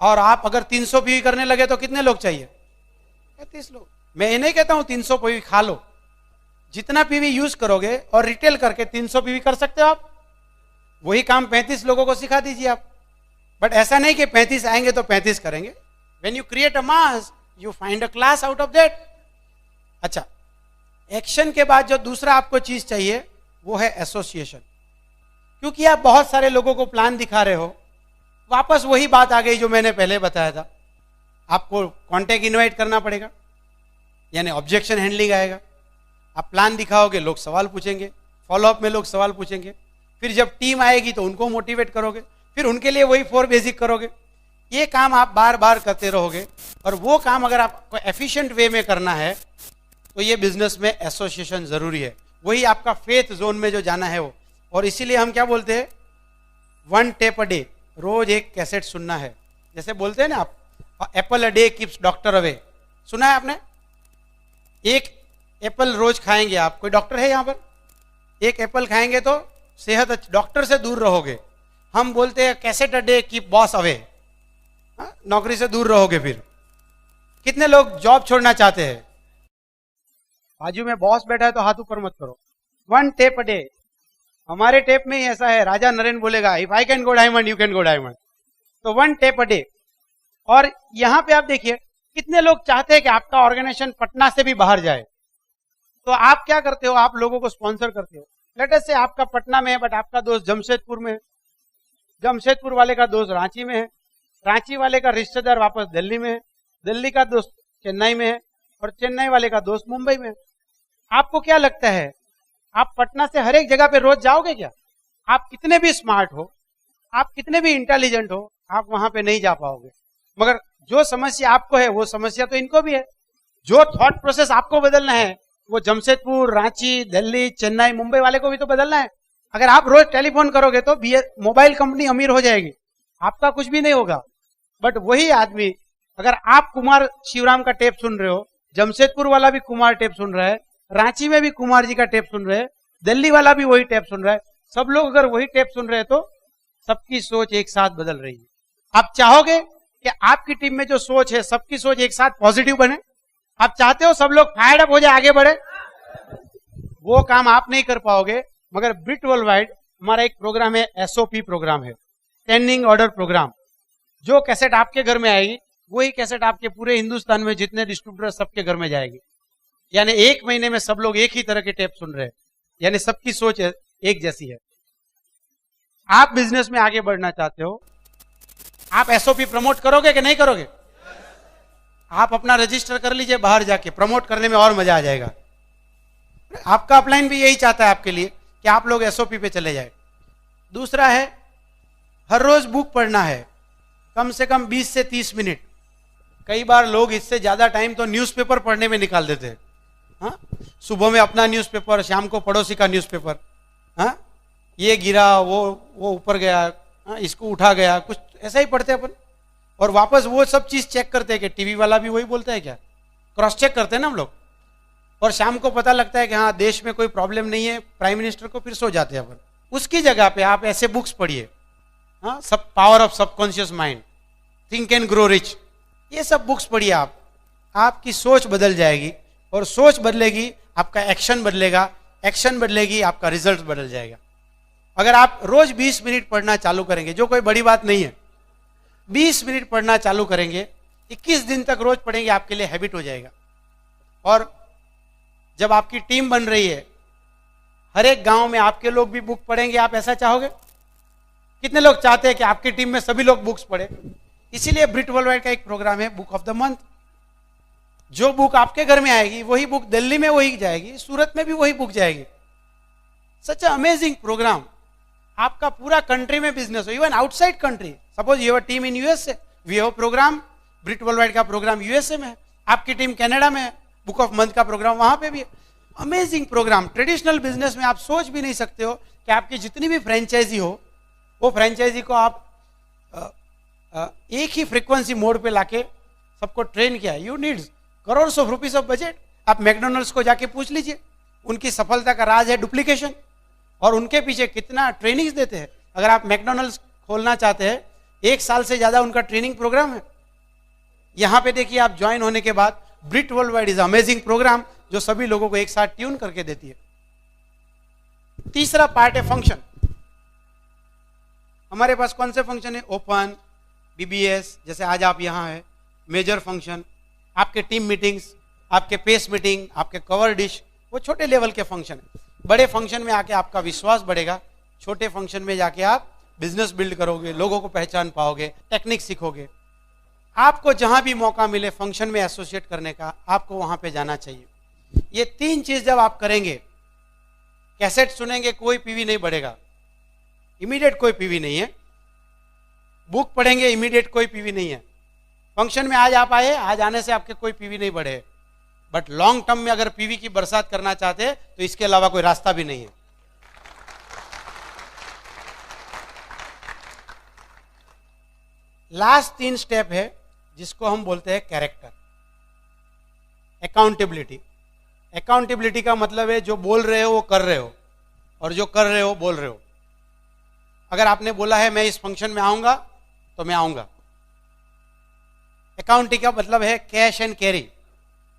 और आप अगर 300 पीवी करने लगे तो कितने लोग चाहिए? 35 लोग। मैं ये नहीं कहता हूं 300 पीवी खा लो, जितना पीवी यूज करोगे और रिटेल करके 300 पीवी कर सकते हो आप। वही काम 35 लोगों को सिखा दीजिए आप। बट ऐसा नहीं कि 35 आएंगे तो 35 करेंगे। When you create a mass you find a class out of that. अच्छा, एक्शन के बाद जो दूसरा आपको चीज चाहिए वो है एसोसिएशन। क्योंकि आप बहुत सारे लोगों को प्लान दिखा रहे हो, वापस वही बात आ गई जो मैंने पहले बताया था, आपको कॉन्टेक्ट इनवाइट करना पड़ेगा। यानी ऑब्जेक्शन हैंडलिंग आएगा। आप प्लान दिखाओगे, लोग सवाल पूछेंगे, फॉलोअप में लोग सवाल पूछेंगे, फिर जब टीम आएगी तो उनको मोटिवेट करोगे, फिर उनके लिए वही 4 बेसिक करोगे। ये काम आप बार बार करते रहोगे, और वो काम अगर आपको एफिशिएंट वे में करना है तो ये बिजनेस में एसोसिएशन जरूरी है। वही आपका फेथ जोन में जो जाना है वो। और इसीलिए हम क्या बोलते हैं, 1 टेप अ डे, रोज एक कैसेट सुनना है। जैसे बोलते हैं ना आप, Apple a day keeps doctor away, सुना है आपने? एक एप्पल रोज खाएंगे आप, कोई डॉक्टर है यहाँ पर? एक एप्पल खाएंगे तो सेहत, डॉक्टर से दूर रहोगे। हम बोलते हैं cassette a day keep boss away, नौकरी से दूर रहोगे। फिर कितने लोग जॉब छोड़ना चाहते हैं? बाजू में बॉस बैठा है तो हाथ ऊपर मत करो। 1 टेप अ डे, हमारे टेप में ही ऐसा है, राजा नरेन बोलेगा if I can go diamond you can go diamond. तो 1 टेप अ डे। और यहां पे आप देखिए कितने लोग चाहते हैं कि आपका ऑर्गेनाइजेशन पटना से भी बाहर जाए, तो आप क्या करते हो, आप लोगों को स्पॉन्सर करते हो। लेट अस से आपका पटना में है बट आपका दोस्त जमशेदपुर में है, जमशेदपुर वाले का दोस्त रांची में है, रांची वाले का रिश्तेदार वापस दिल्ली में है, दिल्ली का दोस्त चेन्नई में है, और चेन्नई वाले का दोस्त मुंबई में है। आपको क्या लगता है आप पटना से हर एक जगह पे रोज जाओगे क्या? आप कितने भी स्मार्ट हो, आप कितने भी इंटेलिजेंट हो, आप वहां पे नहीं जा पाओगे। मगर जो समस्या आपको है वो समस्या तो इनको भी है। जो थॉट प्रोसेस आपको बदलना है वो जमशेदपुर, रांची, दिल्ली, चेन्नई, मुंबई वाले को भी तो बदलना है। अगर आप रोज टेलीफोन करोगे तो मोबाइल कंपनी अमीर हो जाएगी, आपका कुछ भी नहीं होगा। बट वही आदमी, अगर आप कुमार शिवराम का टेप सुन रहे हो, जमशेदपुर वाला भी कुमार टेप सुन रहा है, रांची में भी कुमार जी का टेप सुन रहे हैं, दिल्ली वाला भी वही टेप सुन रहा है, सब लोग अगर वही टेप सुन रहे हैं तो सबकी सोच एक साथ बदल रही है। आप चाहोगे कि आपकी टीम में जो सोच है सबकी सोच एक साथ पॉजिटिव बने? आप चाहते हो सब लोग फायर्ड अप हो जाए, आगे बढ़े? वो काम आप नहीं कर पाओगे। मगर ब्रिट वर्ल्ड वाइड हमारा एक प्रोग्राम है, एसओपी प्रोग्राम है, स्टैंडिंग ऑर्डर प्रोग्राम। जो कैसेट आपके घर में आएगी वही कैसेट आपके पूरे हिंदुस्तान में जितने डिस्ट्रीब्यूटर सबके घर में जाएगी। यानी 1 महीने में सब लोग एक ही तरह के टेप सुन रहे हैं, यानी सबकी सोच एक जैसी है। आप बिजनेस में आगे बढ़ना चाहते हो, आप एसओपी प्रमोट करोगे कि नहीं करोगे? आप अपना रजिस्टर कर लीजिए, बाहर जाके प्रमोट करने में और मजा आ जाएगा। आपका अपलाइन भी यही चाहता है आपके लिए कि आप लोग एसओपी पे चले जाए। दूसरा है, हर रोज बुक पढ़ना है, कम से कम 20 से 30 मिनट। कई बार लोग इससे ज्यादा टाइम तो न्यूज़पेपर पढ़ने में निकाल देते हैं। हाँ, सुबह में अपना न्यूज़पेपर, शाम को पड़ोसी का न्यूज़पेपर। हाँ, ये गिरा, वो ऊपर गया, हाँ, इसको उठा गया, कुछ ऐसा ही पढ़ते हैं अपन। और वापस वो सब चीज चेक करते हैं कि टीवी वाला भी वही बोलता है क्या, क्रॉस चेक करते हैं ना हम लोग। और शाम को पता लगता है कि हाँ देश में कोई प्रॉब्लम नहीं है, प्राइम मिनिस्टर को, फिर सो जाते हैं अपन। उसकी जगह पे आप ऐसे बुक्स पढ़िए, हाँ, सब power of subconscious mind, think and grow rich, ये सब बुक्स पढ़िए आप। आपकी सोच बदल जाएगी, और सोच बदलेगी आपका एक्शन बदलेगा, एक्शन बदलेगी आपका रिजल्ट बदल जाएगा। अगर आप रोज 20 मिनट पढ़ना चालू करेंगे, जो कोई बड़ी बात नहीं है, 20 मिनट पढ़ना चालू करेंगे, 21 दिन तक रोज पढ़ेंगे, आपके लिए हैबिट हो जाएगा। और जब आपकी टीम बन रही है, हर एक गांव में आपके लोग भी बुक पढ़ेंगे, आप ऐसा चाहोगे? कितने लोग चाहते हैं कि आपकी टीम में सभी लोग बुक्स पढ़े? इसीलिए ब्रिट वर्ल्ड वाइड का एक प्रोग्राम है, बुक ऑफ द मंथ। जो बुक आपके घर में आएगी वही बुक दिल्ली में वही जाएगी, सूरत में भी वही बुक जाएगी। Such amazing programme. आपका पूरा कंट्री में बिजनेस हो, even outside country. Suppose you have a team in USA, we have programme, Brit world wide का प्रोग्राम यूएसए में है, आपकी टीम कनाडा में है, बुक ऑफ मंथ का प्रोग्राम वहां पे भी है। Amazing programme. ट्रेडिशनल बिजनेस में आप सोच भी नहीं सकते हो कि आपकी जितनी भी फ्रेंचाइजी हो, वो फ्रेंचाइजी को आप एक ही फ्रीक्वेंसी मोड पे लाके सबको ट्रेन किया। You needs crore of rupees of budget. आप मैकडोनल्ड्स को जाके पूछ लीजिए, उनकी सफलता का राज है डुप्लीकेशन, और उनके पीछे कितना ट्रेनिंग्स देते हैं। अगर आप मैकडोनल्ड्स खोलना चाहते हैं, 1 साल से ज्यादा उनका ट्रेनिंग प्रोग्राम है। यहां पे देखिए, आप ज्वाइन होने के बाद Brit world wide is amazing programme, जो सभी लोगों को एक साथ ट्यून करके देती है। तीसरा पार्ट है फंक्शन। हमारे पास कौन से फंक्शन है? ओपन, बीबीएस, जैसे आज आप यहां है, मेजर फंक्शन, आपके टीम मीटिंग्स, आपके पेस मीटिंग, आपके कवर डिश, वो छोटे लेवल के फंक्शन है। बड़े फंक्शन में आके आपका विश्वास बढ़ेगा, छोटे फंक्शन में जाके आप बिजनेस बिल्ड करोगे, लोगों को पहचान पाओगे, टेक्निक सीखोगे। आपको जहां भी मौका मिले फंक्शन में एसोसिएट करने का, आपको वहां पे जाना चाहिए। ये 3 चीज जब आप करेंगे, कैसेट सुनेंगे कोई पीवी नहीं बढ़ेगा, इमीडिएट कोई पीवी नहीं है, बुक पढ़ेंगे इमीडिएट कोई पीवी नहीं है, फंक्शन में आज आप आए, आज आने से आपके कोई पीवी नहीं बढ़े, बट लॉन्ग टर्म में अगर पीवी की बरसात करना चाहते हैं तो इसके अलावा कोई रास्ता भी नहीं है। लास्ट 3 स्टेप है जिसको हम बोलते हैं कैरेक्टर, अकाउंटेबिलिटी। अकाउंटेबिलिटी का मतलब है जो बोल रहे हो वो कर रहे हो, और जो कर रहे हो बोल रहे हो। अगर आपने बोला है मैं इस फंक्शन में आऊंगा तो मैं आऊंगा। अकाउंटिंग का मतलब है कैश एंड कैरी।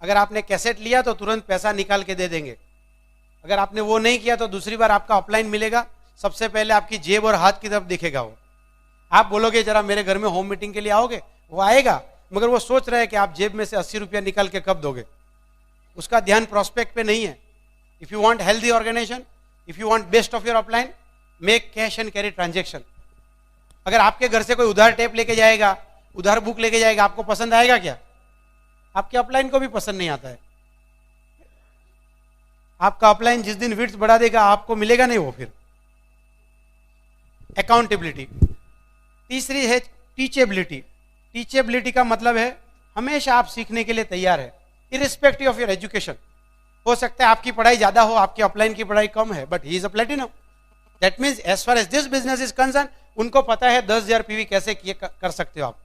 अगर आपने कैसेट लिया तो तुरंत पैसा निकाल के दे देंगे, अगर आपने वो नहीं किया तो दूसरी बार आपका अपलाइन मिलेगा, सबसे पहले आपकी जेब और हाथ की तरफ दिखेगा वो। आप बोलोगे जरा मेरे घर में होम मीटिंग के लिए आओगे, वो आएगा, मगर वो सोच रहा है कि आप जेब में से 80 रुपया निकाल के कब दोगे, उसका ध्यान प्रोस्पेक्ट पे नहीं है। If you want healthy organisation, if you want best of your upline, make cash and carry transaction. अगर आपके घर से कोई उधार टेप लेके जाएगा, उधार बुक लेके जाएगा, आपको पसंद आएगा क्या? आपके अपलाइन को भी पसंद नहीं आता है। आपका अपलाइन जिस दिन विड्थ बढ़ा देगा आपको मिलेगा नहीं वो फिर। अकाउंटेबिलिटी। तीसरी है टीचेबिलिटी। टीचेबिलिटी का मतलब है हमेशा आप सीखने के लिए तैयार है, इरिस्पेक्टिव ऑफ योर एजुकेशन। हो सकता है आपकी पढ़ाई ज्यादा हो, आपके अपलाइन की पढ़ाई कम है, but he is a platinum. That means as far as this business is concern, उनको पता है 10,000 पीवी कैसे कर सकते हो आप।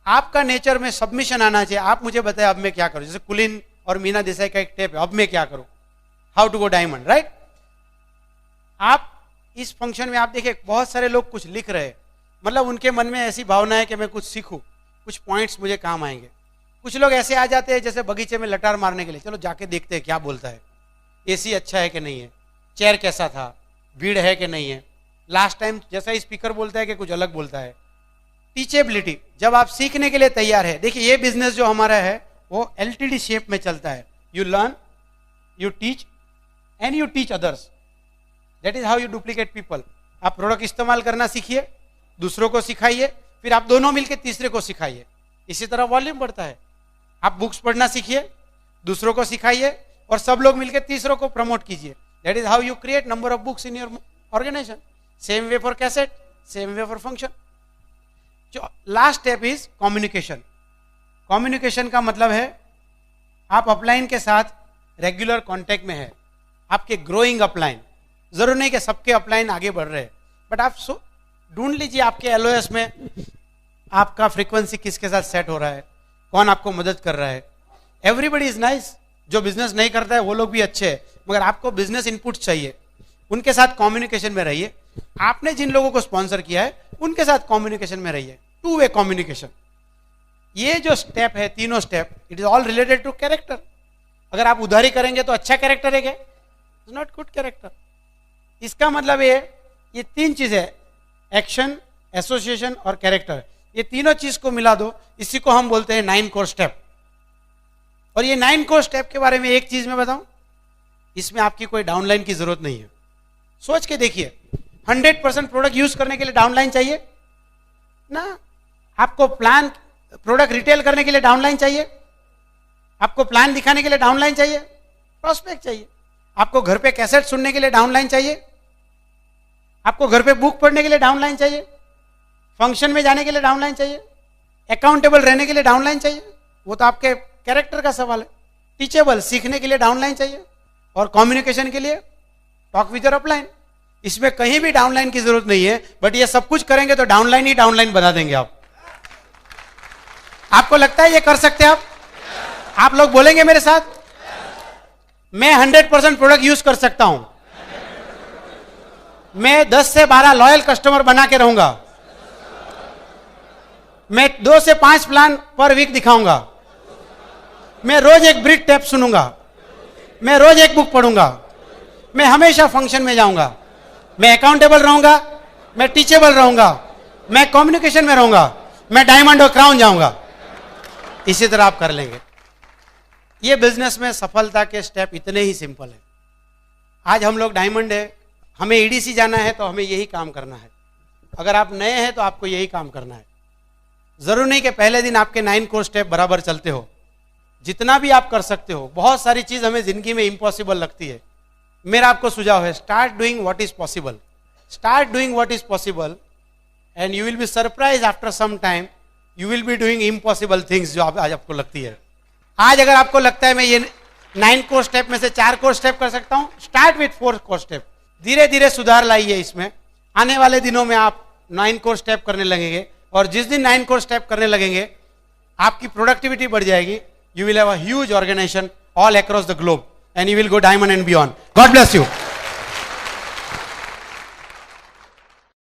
आपका नेचर में सबमिशन आना चाहिए। आप मुझे बताएं अब मैं क्या करूं, जैसे कुलीन और मीना देसाई का एक टेप है, अब मैं क्या करूं, how to go diamond, right. आप इस फंक्शन में आप देखिए बहुत सारे लोग कुछ लिख रहे हैं, मतलब उनके मन में ऐसी भावना है कि मैं कुछ सीखूं, कुछ पॉइंट्स मुझे काम आएंगे। कुछ लोग ऐसे आ जाते हैं जैसे बगीचे में लटार मारने के लिए, चलो जाके देखते हैं क्या बोलता है, एसी अच्छा है कि नहीं है, चेयर कैसा था, भीड़ है कि नहीं है, लास्ट टाइम जैसा ही स्पीकर बोलता है कि कुछ अलग बोलता है। टीचेबिलिटी, जब आप सीखने के लिए तैयार है। देखिए ये बिजनेस जो हमारा है वो एलटीडी शेप में चलता है, you learn, you teach and you teach others, that is how you duplicate people. आप प्रोडक्ट इस्तेमाल करना सीखिए, दूसरों को सिखाइए, फिर आप दोनों मिलकर तीसरे को सिखाइए, इसी तरह वॉल्यूम बढ़ता है। आप बुक्स पढ़ना सीखिए, दूसरों को सिखाइए, और सब लोग मिलकर तीसरों को प्रमोट कीजिए। That is how you create number of books in your organisation. Same way for cassette, same way for function. जो last step is communication. Communication का मतलब है आप अपलाइन के साथ रेगुलर कांटेक्ट में है, आपके ग्रोइंग अपलाइन। जरूर नहीं कि सबके अपलाइन आगे बढ़ रहे हैं, बट आप ढूंढ लीजिए आपके एलओएस में आपका फ्रीक्वेंसी किसके साथ सेट हो रहा है, कौन आपको मदद कर रहा है। एवरीबडी इज नाइस, जो बिजनेस नहीं करता है वो लोग भी अच्छे हैं, मगर आपको बिजनेस इनपुट चाहिए, उनके साथ कम्युनिकेशन में रहिए। आपने जिन लोगों को स्पॉन्सर किया है उनके साथ कम्युनिकेशन में रहिए, 2 वे कम्युनिकेशन। ये जो स्टेप है, तीनों step, it is all related to character. अगर आप उधारी करेंगे तो अच्छा कैरेक्टर है क्या? Is not good character. इसका मतलब ये 3 चीज है, एक्शन, एसोसिएशन और कैरेक्टर। ये तीनों चीज को मिला दो, इसी को हम बोलते हैं 9 कोर स्टेप। और ये 9 कोर स्टेप के बारे में एक चीज मैं बताऊं, इसमें आपकी कोई डाउनलाइन की जरूरत नहीं है। सोच के देखिए, 100% प्रोडक्ट यूज करने के लिए डाउनलाइन चाहिए ना? आपको प्लान प्रोडक्ट रिटेल करने के लिए डाउनलाइन चाहिए? आपको प्लान दिखाने के लिए डाउनलाइन चाहिए? प्रोस्पेक्ट चाहिए? आपको घर पे कैसेट सुनने के लिए डाउनलाइन चाहिए? आपको घर पे बुक पढ़ने के लिए डाउनलाइन चाहिए? फंक्शन में जाने के लिए डाउनलाइन चाहिए? अकाउंटेबल रहने के लिए डाउनलाइन चाहिए? वो तो आपके कैरेक्टर का सवाल है। टीचेबल, सीखने के लिए डाउनलाइन चाहिए, और कम्युनिकेशन के लिए टॉक विद योर अपलाइन। इसमें कहीं भी डाउनलाइन की जरूरत नहीं है, बट ये सब कुछ करेंगे तो डाउनलाइन ही डाउनलाइन बना देंगे आप। आपको लगता है ये कर सकते हैं आप लोग बोलेंगे मेरे साथ? मैं 100% प्रोडक्ट यूज कर सकता हूं, मैं 10 से 12 लॉयल कस्टमर बना के रहूंगा, मैं 2 से 5 प्लान पर वीक दिखाऊंगा, मैं रोज एक ब्रीड टेप सुनूंगा, मैं रोज एक बुक पढ़ूंगा, मैं हमेशा फंक्शन में जाऊंगा, मैं अकाउंटेबल रहूंगा, मैं टीचेबल रहूंगा, मैं कम्युनिकेशन में रहूंगा, मैं डायमंड और क्राउन जाऊंगा। इसी तरह आप कर लेंगे। ये बिजनेस में सफलता के स्टेप इतने ही सिंपल है। आज हम लोग डायमंड है, हमें ईडीसी जाना है तो हमें यही काम करना है। अगर आप नए हैं तो आपको यही काम करना है। जरूरी नहीं कि पहले दिन आपके 9 कोर स्टेप बराबर चलते हो, जितना भी आप कर सकते हो। बहुत सारी चीज हमें जिंदगी में इम्पॉसिबल लगती है। मेरा आपको सुझाव है, start doing what is possible, start doing what is possible and you will be surprise after some time you will be doing impossible things जो आज आपको लगती है। आज अगर आपको लगता है मैं ये 9 कोर स्टेप में से 4 कोर स्टेप कर सकता हूं, स्टार्ट विथ 4 कोर स्टेप। धीरे धीरे सुधार लाइए इसमें। आने वाले दिनों में आप 9 कोर स्टेप करने लगेंगे और जिस दिन 9 कोर स्टेप करने लगेंगे आपकी प्रोडक्टिविटी बढ़ जाएगी। You will have a huge organisation all across the globe and you will go diamond and beyond. God bless you.